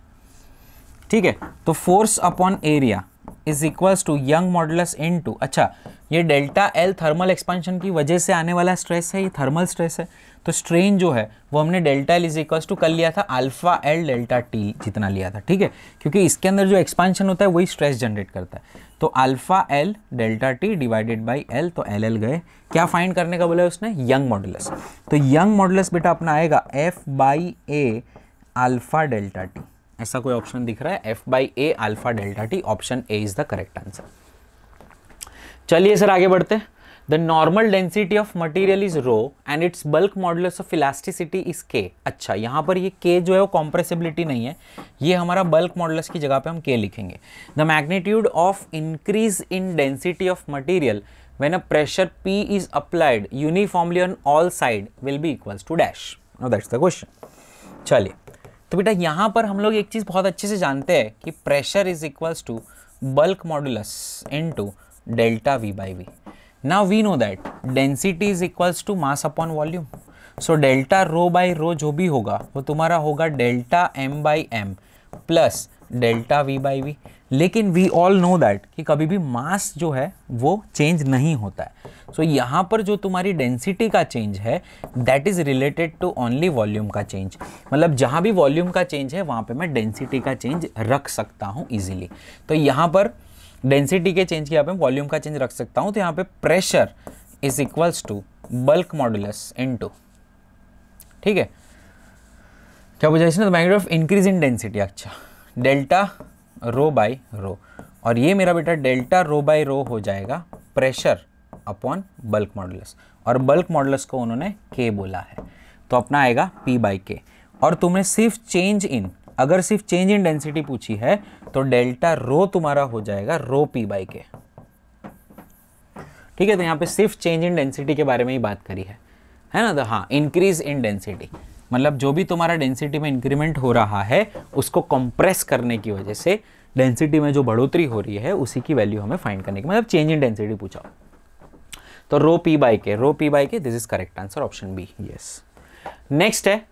ठीक है, तो force upon area is equals to Young modulus into, अच्छा ये डेल्टा एल थर्मल एक्सपेंशन की वजह से आने वाला स्ट्रेस है, ये थर्मल स्ट्रेस है, तो स्ट्रेन जो है वो हमने delta L is equals to कल लिया था अल्फा एल डेल्टा टी जितना लिया था। ठीक है, क्योंकि इसके अंदर जो एक्सपेंशन होता है वही स्ट्रेस जनरेट करता है, तो alpha L delta T divided by L, तो एल एल गए। क्या फाइंड करने का बोला है उसने, यंग मॉडुलस। तो यंग मॉडुलस बेटा अपना आएगा F by A alpha delta T, ऐसा कोई ऑप्शन दिख रहा है, F by A alpha delta T, option A is the correct answer. चलिए सर आगे बढ़ते हैं। The normal density of material is rho and its bulk modulus of elasticity is के। अच्छा, यहाँ पर ये के जो है वो कॉम्प्रेसिबिलिटी नहीं है, ये हमारा बल्क मॉडुलस की जगह पे हम के लिखेंगे। The magnitude of increase in density of material when a pressure P is applied uniformly on all side will be equals to dash. Now that's the question. चलिए, तो बेटा यहाँ पर हम लोग एक चीज़ बहुत अच्छे से जानते हैं कि pressure is equals to bulk modulus into delta V by V. Now we know that density is equals to mass upon volume, so delta rho by rho जो भी होगा वो तुम्हारा होगा delta M by M plus delta V by V. लेकिन we all know that कि कभी भी मास जो है वो चेंज नहीं होता है, सो यहाँ पर जो तुम्हारी डेंसिटी का चेंज है that is related to only volume का चेंज। मतलब जहाँ भी वॉल्यूम का चेंज है वहाँ पे मैं डेंसिटी का चेंज रख सकता हूँ इजीली। तो यहाँ पर डेंसिटी के चेंज की यहाँ पे वॉल्यूम का चेंज रख सकता हूँ, तो यहाँ पे pressure is equals to bulk modulus into, ठीक है, क्या पूछा इसने, magnitude of increase in density, अच्छा डेल्टा रो बाई रो, और ये मेरा बेटा डेल्टा रो बाई रो हो जाएगा प्रेशर अपॉन बल्क मॉडुलस, और बल्क मॉडुलस को उन्होंने के बोला है, तो अपना आएगा पी बाई के। और तुमने सिर्फ चेंज इन, अगर सिर्फ चेंज इन डेंसिटी पूछी है तो डेल्टा रो तुम्हारा हो जाएगा रो पी बाई के। ठीक है, तो यहाँ पे सिर्फ चेंज इन डेंसिटी के बारे में ही बात करी है ना। तो हाँ, इंक्रीज इन डेंसिटी मतलब जो भी तुम्हारा डेंसिटी में इंक्रीमेंट हो रहा है उसको कंप्रेस करने की वजह से डेंसिटी में जो बढ़ोतरी हो रही है उसी की वैल्यू हमें फाइंड करने की, मतलब चेंज इन डेंसिटी पूछा। तो rho P by K, this is correct answer, option B, yes. Next है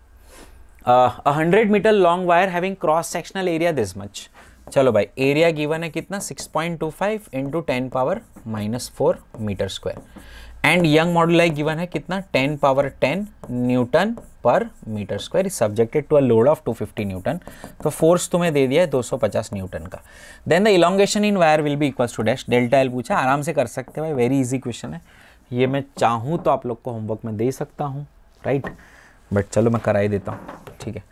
100 metre long wire having cross sectional area this much. चलो भाई, एरिया गिवन है कितना 6.25 into 10⁻⁻4 metre square, and Young moduli given है कितना 10⁻10 newton पर metre square, subjected to a load of 250 newton. तो force तुम्हें दे दिया है 250 न्यूटन का। Then the elongation in wire will be equals to dash, delta L पूछा, आराम से कर सकते हैं भाई, वेरी इजी क्वेश्चन है ये। मैं चाहूँ तो आप लोग को होमवर्क में दे सकता हूँ, राइट, बट चलो मैं करा ही देता हूँ, ठीक है,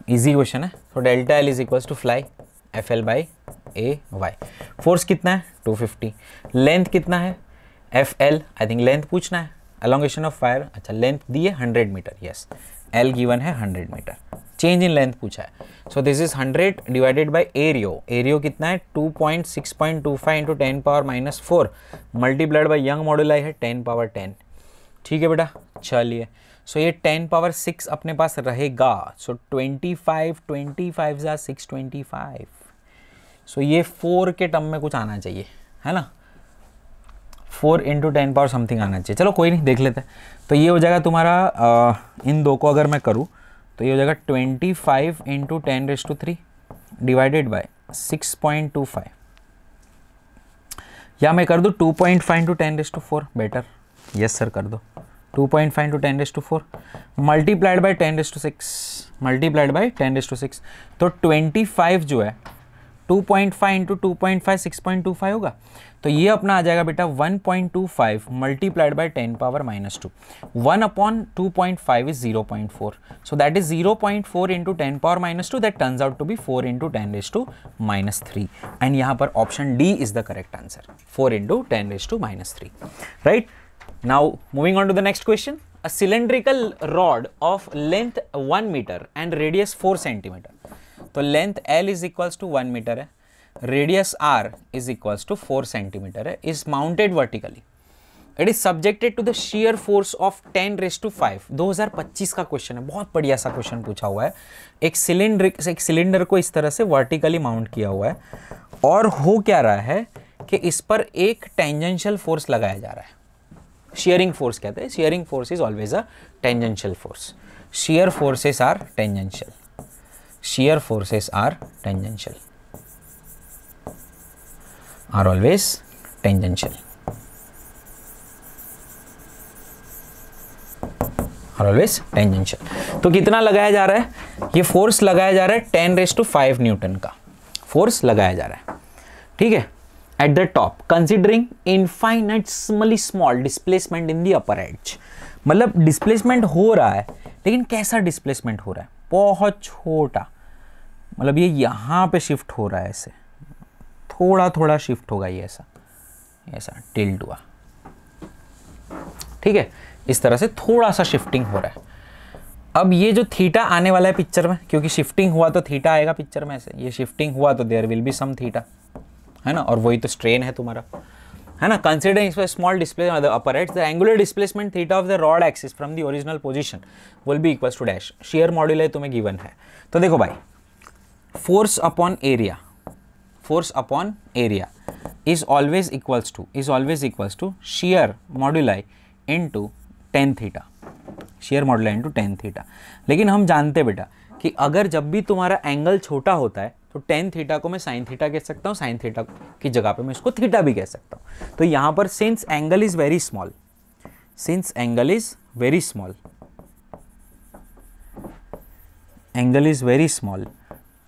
इजी क्वेश्चन है। तो delta L is equals to फ्लाई F L by A Y. Force कितना है 250, लेंथ कितना है, F L, I think length पूछना है, एलोंगेशन ऑफ वायर, अच्छा लेंथ दी है 100 मीटर, यस, एल गिवन है 100 मीटर, चेंज इन लेंथ पूछा है, so this is 100 divided by area, area कितना है 2.6.25 into 10 power minus 4 multiplied by Young moduli है 10 पावर 10, ठीक है बेटा, चलिए, सो ये 10 पावर 6 अपने पास रहेगा, सो 25 जा 625, सो ये 4 के टर्म में कुछ आना चाहिए, है ना, 4 इंटू 10 पावर समथिंग आना चाहिए, चलो कोई नहीं, देख लेते हैं। तो ये हो जाएगा तुम्हारा इन दो को अगर मैं करूँ तो ये हो जाएगा 25 इंटू 10⁻³ डिवाइडेड बाय 6.25, या मैं कर दूँ 2.5 इंटू 10⁻⁴, बेटर, यस सर कर दो, 2.5 into 10⁻⁴ multiplied by 10⁻�6, multiplied by 10⁻�6, तो 25 जो है 2.5 इंटू 2.5 6.25 होगा, तो ये अपना आ जाएगा बेटा 1.25 multiplied by 10 power minus 2, 1/2.5 is 0.4, so that is 0.4 into 10 power minus 2, that turns out to be 4 into 10⁻³ and यहाँ पर option D is the correct answer, 4 into 10⁻³ right. Now moving on to the next question, a cylindrical rod of length 1 meter and radius 4 centimeter, तो length L is equals to 1 metre है, radius R is equals to 4 centimetre है, is mounted vertically, it is subjected to the shear force of 10⁵, 2025 का question है, बहुत बढ़िया सा question पूछा हुआ है, एक सिलेंडर को इस तरह से वर्टिकली माउंट किया हुआ है और हो क्या रहा है कि इस पर एक टेंजेंशियल फोर्स लगाया जा रहा है, shearing force कहते हैं, shearing force is always a tangential force, shear forces are tangential, shear forces are tangential, are always tangential, are always tangential। तो कितना लगाया जा रहा है, ये फोर्स लगाया जा रहा है 10⁵ न्यूटन का फोर्स लगाया जा रहा है, ठीक है, at the top considering infinitesimally small displacement in the upper edge, मतलब डिस्प्लेसमेंट हो रहा है, लेकिन कैसा डिस्प्लेसमेंट हो रहा है, बहुत छोटा, मतलब ये यहाँ पे शिफ्ट हो रहा है, ऐसे थोड़ा थोड़ा शिफ्ट होगा, ये ऐसा ऐसा टिल्ट हुआ, ठीक है, इस तरह से थोड़ा सा शिफ्टिंग हो रहा है। अब ये जो थीटा आने वाला है पिक्चर में, क्योंकि शिफ्टिंग हुआ तो थीटा आएगा पिक्चर में, ऐसे ये शिफ्टिंग हुआ तो there will be some theta, है ना, और वही तो स्ट्रेन है तुम्हारा, है ना, considering small displacement of the upper edge, the angular displacement theta of the rod axis from the original position will be equals to dash, shear module तुम्हें गिवन है, तो देखो भाई force upon area, force upon area is always equals to shear moduli into tan theta, shear moduli into tan theta, लेकिन हम जानते बेटा कि अगर जब भी तुम्हारा एंगल छोटा होता है तो tan थीटा को मैं sin थीटा कह सकता हूँ, sin थीटा की जगह पे मैं इसको थीटा भी कह सकता हूँ, तो यहाँ पर since angle is very small,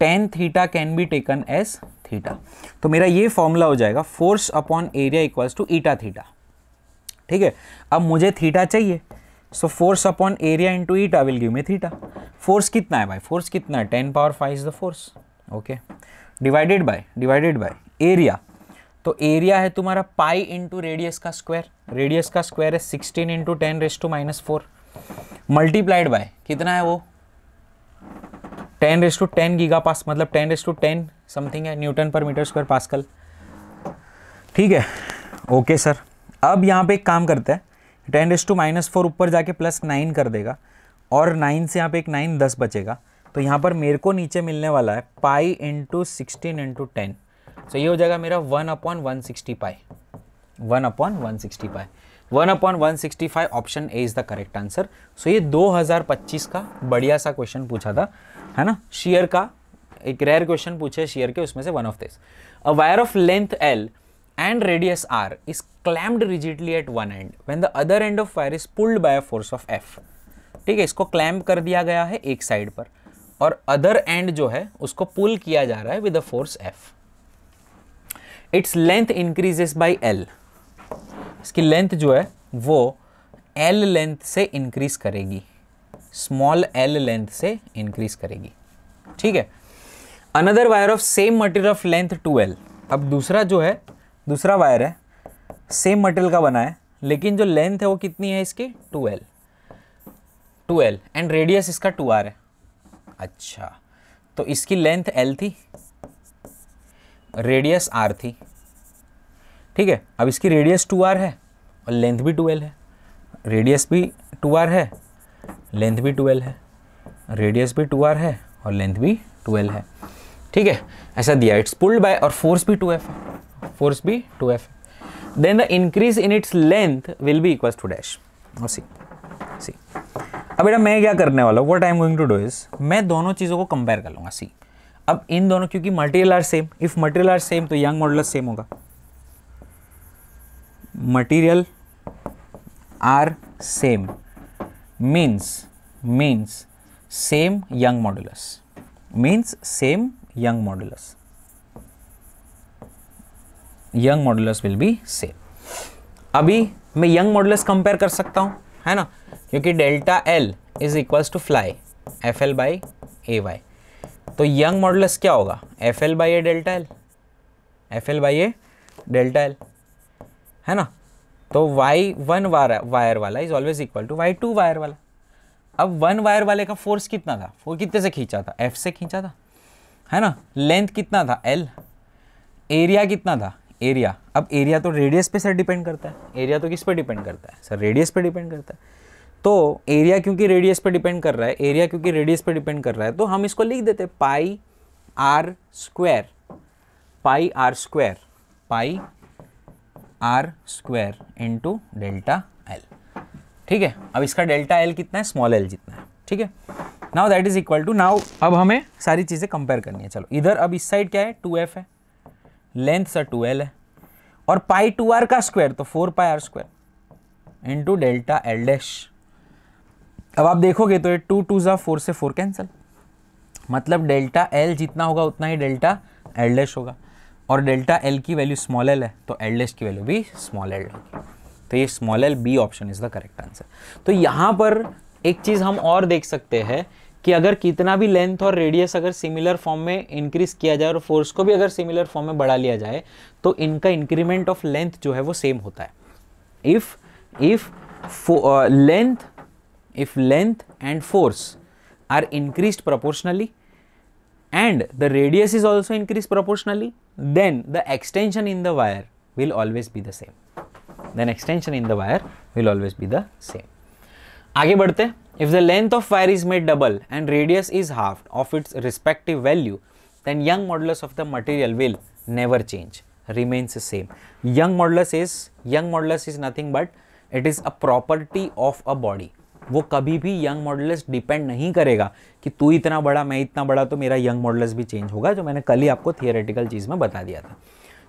tan theta can be taken as theta, तो मेरा ये फॉर्मूला हो जाएगा force upon area equals to eta theta, ठीक है। अब मुझे थीटा चाहिए, so force upon area into eta will give me theta, force कितना है भाई, फोर्स कितना है 10⁵ is the force, okay, divided by area, तो एरिया है तुम्हारा पाई इंटू रेडियस का स्क्वायर, रेडियस का स्क्वायर है 16 इंटू 10⁻⁻⁴ मल्टीप्लाइड बाय कितना है वो 10⁻10 गीगापास, मतलब 10⁻10 समथिंग है न्यूटन पर मीटर स्क्वायर पास्कल, ठीक है, ओके सर। अब यहाँ पे एक काम करते हैं, 10⁻⁻4 ऊपर जाके +9 कर देगा और 9 से यहाँ पे एक 9 10 बचेगा, तो यहाँ पर मेरे को नीचे मिलने वाला है पाई इंटू 16 इंटू 10, तो ये हो जाएगा मेरा 1/160 pi, 1/160 option A is the correct answer. So ये 2025 का बढ़िया सा क्वेश्चन पूछा था, है ना, शेयर का एक रेयर क्वेश्चन पूछे शेयर के, उसमें से one of this, a wire of length L and radius R is clamped rigidly at one end when the other end of wire is pulled by a force of F, ठीक है, इसको clamp कर दिया गया है एक side पर और अदर एंड जो है उसको पुल किया जा रहा है with the force F, its length increases by L, इसकी लेंथ जो है वो L लेंथ से इंक्रीज करेगी, स्मॉल L लेंथ से इंक्रीज करेगी, ठीक है। Another wire of same material of length 2L, अब दूसरा जो है दूसरा वायर है सेम मटेरियल का बना है, लेकिन जो लेंथ है वो कितनी है इसकी 2L एंड रेडियस इसका 2R है। अच्छा, तो इसकी लेंथ L थी, रेडियस R थी, ठीक है। अब इसकी रेडियस 2R है और लेंथ भी 2L है, रेडियस भी 2R है, लेंथ भी 2L है, रेडियस भी 2R है और लेंथ भी 2L है, ठीक है। ऐसा दिया, इट्स पुल्ड बाय, और फोर्स भी 2F है, फोर्स भी 2F है। Then the increase in its length will be equal to dash. और सी अब बेटा मैं क्या करने वाला हूँ, what I am going to do is, मैं दोनों चीज़ों को कंपेयर कर लूँगा। सी अब इन दोनों, क्योंकि material are same, if material are same तो यंग मॉडुलस सेम होगा। Material are same means same Young modulus, means same Young modulus, Young modulus will be same. अभी मैं यंग मॉडुलस कंपेयर कर सकता हूँ, है ना, क्योंकि delta L is equals to फ्लाई F L by A Y. तो यंग मॉडुलस क्या होगा, F L by A delta L, F L by A delta L, है ना। तो y1 वायर वाला is always equal to y2 wire वाला। अब 1 वायर वाले का फोर्स कितना था, वो कितने से खींचा था, F से खींचा था, है ना। लेंथ कितना था L, एरिया कितना था, एरिया। अब एरिया तो रेडियस पे सर डिपेंड करता है, एरिया तो किस पे डिपेंड करता है सर, रेडियस पे डिपेंड करता है। तो एरिया क्योंकि रेडियस पे डिपेंड कर रहा है, एरिया क्योंकि रेडियस पे डिपेंड कर रहा है, तो हम इसको लिख देते हैं pi R square, pi R square into delta L, ठीक है। अब इसका डेल्टा एल कितना है, स्मॉल एल जितना है, ठीक है। Now that is equal to, now अब हमें सारी चीज़ें कंपेयर करनी है। चलो इधर अब इस साइड क्या है, 2F है, लेंथ सर 2L है, और पाई 2R का स्क्वायर तो 4 pi R square into delta L dash. अब आप देखोगे तो ये 2 2 जा 4 से 4 कैंसिल, मतलब डेल्टा एल जितना होगा उतना ही डेल्टा एल डैश होगा, और डेल्टा एल की वैल्यू स्मॉल एल है तो एल डैश की वैल्यू भी स्मॉल एल होगी। तो ये small L, B option is the correct answer. तो यहाँ पर एक चीज़ हम और देख सकते हैं कि अगर कितना भी लेंथ और रेडियस अगर सिमिलर फॉर्म में इंक्रीज किया जाए और फोर्स को भी अगर सिमिलर फॉर्म में बढ़ा लिया जाए तो इनका इंक्रीमेंट ऑफ लेंथ जो है वो सेम होता है। if length and force are increased proportionally and the radius is also increased proportionally, then the extension in the wire will always be the same. आगे बढ़ते हैं। If the length of wire is made double and radius is halved of its respective value, then young modulus of the material will never change, remains the same. Young modulus is nothing but it is a property of a body. वो कभी भी young modulus depend नहीं करेगा कि तू इतना बड़ा मैं इतना बड़ा तो मेरा यंग मॉडुलस भी चेंज होगा, जो मैंने कल ही आपको थियोरेटिकल चीज़ में बता दिया था।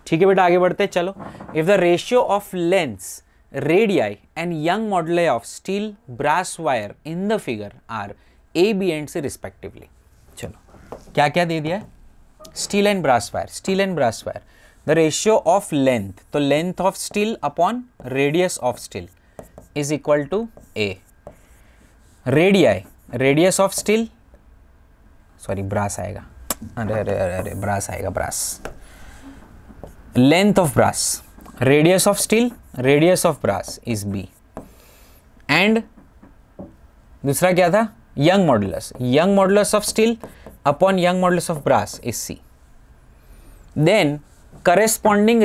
ठीक है बेटा, आगे बढ़ते हैं। चलो, if the ratio of lengths, radii and Young moduli of steel brass wire in the figure are A B and C respectively. चलो क्या क्या दे दिया है, steel and brass wire, the ratio of length, तो length of steel upon radius of steel is equal to A. Radius of steel, sorry brass आएगा, अरे brass आएगा, brass, length of brass, radius of steel, radius of brass is B, and दूसरा क्या था, Young modulus of steel upon Young modulus of brass is C. Then corresponding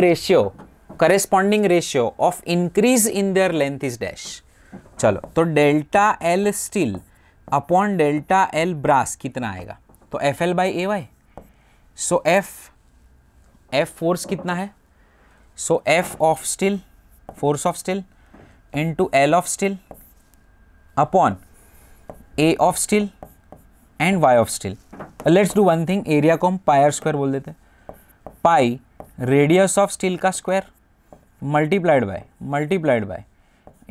ratio of increase in their length is dash। चलो, तो delta L steel upon delta L brass कितना आएगा, तो F L by A Y. So F force कितना है, so F of steel, force of steel into L of steel upon A of steel and Y of steel. Let's do one thing, area को हम pi R square बोल देते हैं, pi radius of steel का square multiplied by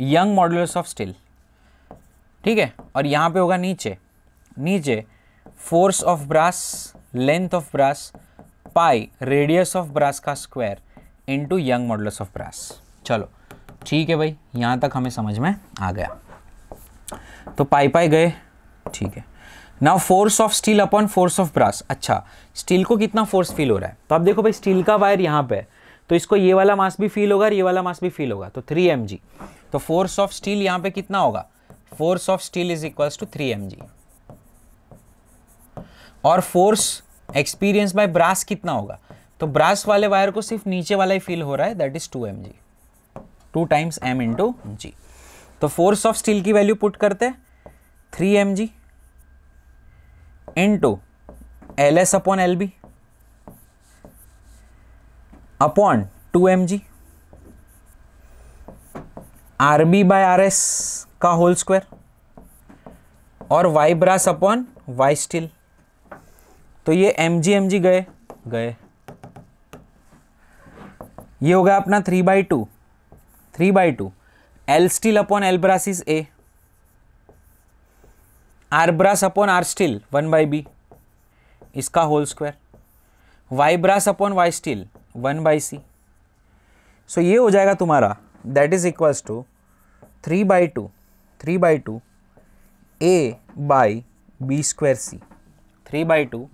Young modulus of steel, ठीक है। और यहाँ पे होगा नीचे force of brass, length of brass, pi radius of brass का square into Young modulus of brass. चलो ठीक है भाई, यहाँ तक हमें समझ में आ गया। तो पाई गए, ठीक है। Now force of steel upon force of brass. अच्छा, स्टील को कितना फोर्स फील हो रहा है, तो आप देखो भाई स्टील का वायर यहाँ पे है, तो इसको ये वाला मास भी फील होगा और ये वाला मास भी फील होगा, तो 3 mg। तो फोर्स ऑफ स्टील यहाँ पे कितना होगा, force of steel is equals to 3 mg। और फोर्स एक्सपीरियंस बाय ब्रास कितना होगा, तो ब्रास वाले वायर को सिर्फ नीचे वाला ही फील हो रहा है, that is 2 mg, 2 times m into G. तो फोर्स ऑफ स्टील की वैल्यू पुट करते हैं 3 mg into LS upon LB upon 2 mg RB by RS का होल स्क्वायर और Y brass upon Y steel. तो ये mg गए, ये हो गया अपना 3/2 L steel upon L brass is A, R brass upon R steel 1/B इसका whole square, Y brass upon Y steel 1/C। So ये हो जाएगा तुम्हारा, that is equals to 3/2 A by B square C, 3/2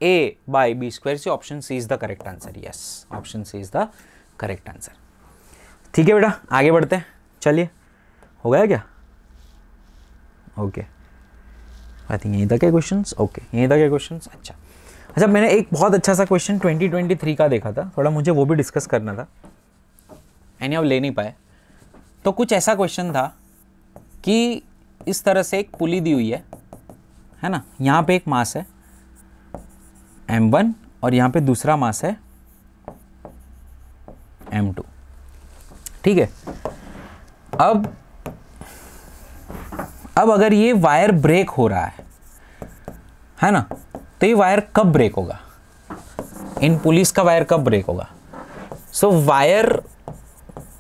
A by B square C। Option C is the correct answer, yes option C is the correct answer. ठीक है बेटा, आगे बढ़ते हैं, चलिए हो गया क्या, ओके आई थिंक यहीं तक है क्वेश्चंस, ओके यहीं तक है क्वेश्चंस। अच्छा मैंने एक बहुत अच्छा सा क्वेश्चन 2023 का देखा था, थोड़ा मुझे वो भी डिस्कस करना था, एनी अब ले नहीं पाए। तो कुछ ऐसा क्वेश्चन था कि इस तरह से एक पुली दी हुई है ना, यहाँ पे एक मास है m1 और यहाँ पे दूसरा मास है m2, ठीक है। अब अगर ये वायर ब्रेक हो रहा है ना, तो ये वायर कब ब्रेक होगा, इन पुलिस का वायर कब ब्रेक होगा। So wire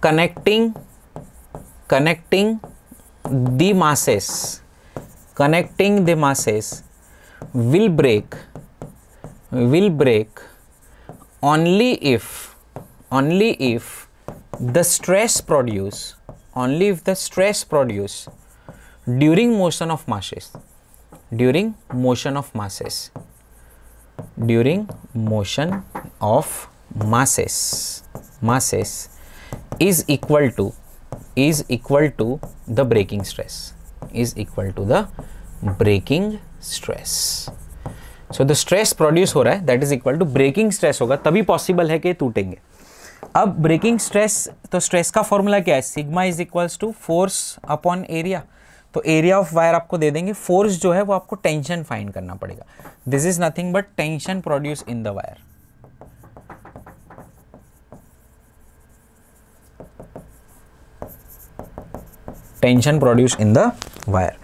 connecting the masses will break only if the stress produced during motion of masses is equal to the breaking stress, so the stress produce हो रहा है that is equal to breaking stress होगा, तभी possible है कि टूटेंगे। अब breaking stress, तो स्ट्रेस का फॉर्मूला क्या है, sigma is equals to force upon area. तो एरिया ऑफ वायर आपको दे देंगे, फोर्स जो है वो आपको टेंशन फाइंड करना पड़ेगा। This is nothing but tension produce in the wire. Tension produce in the wire,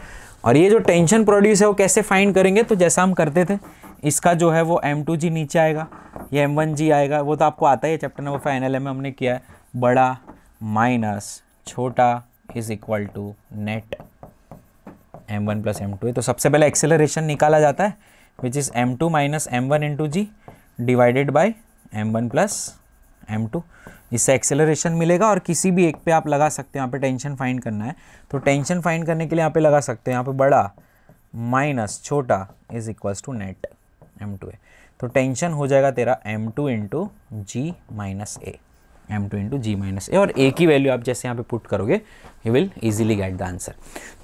और ये जो टेंशन प्रोड्यूस है वो कैसे फाइंड करेंगे, तो जैसा हम करते थे, इसका जो है वो m2g नीचे आएगा, ये m1g आएगा, वो तो आपको आता है, चैप्टर नंबर 5 NLM में हमने किया है, बड़ा माइनस छोटा is equal to net m1 plus m2 है। तो सबसे पहले एक्सेलरेशन निकाला जाता है which is m2 minus m1 into g divided by m1 plus m2। इससे एक्सेलरेशन मिलेगा और किसी भी एक पे आप लगा सकते हैं, यहाँ पे टेंशन फाइंड करना है तो टेंशन फाइंड करने के लिए यहाँ पे लगा सकते हैं, यहाँ पे बड़ा माइनस छोटा is equals to net m2 है। तो टेंशन हो जाएगा तेरा m2 इंटू जी माइनस ए, m2 इंटू जी माइनस ए, और ए की वैल्यू आप जैसे यहाँ पे पुट करोगे you will easily get the answer.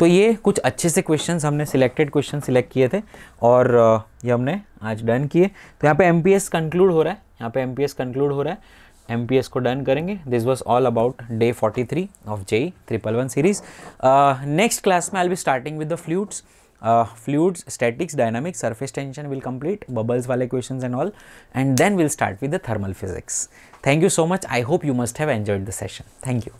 तो ये कुछ अच्छे से क्वेश्चंस हमने सिलेक्टेड क्वेश्चन सिलेक्ट किए थे और ये हमने आज डन किए। तो यहाँ पे MPS कंक्लूड हो रहा है, यहाँ पे MPS कंक्लूड हो रहा है, MPS को डन करेंगे। This was all about day 43 of JEE 111 series. Next class में I will be starting with the fluids, fluids, statics, dynamics, surface tension will complete, bubbles wale questions and all, and then we'll start with the thermal physics. Thank you so much. I hope you must have enjoyed the session. Thank you.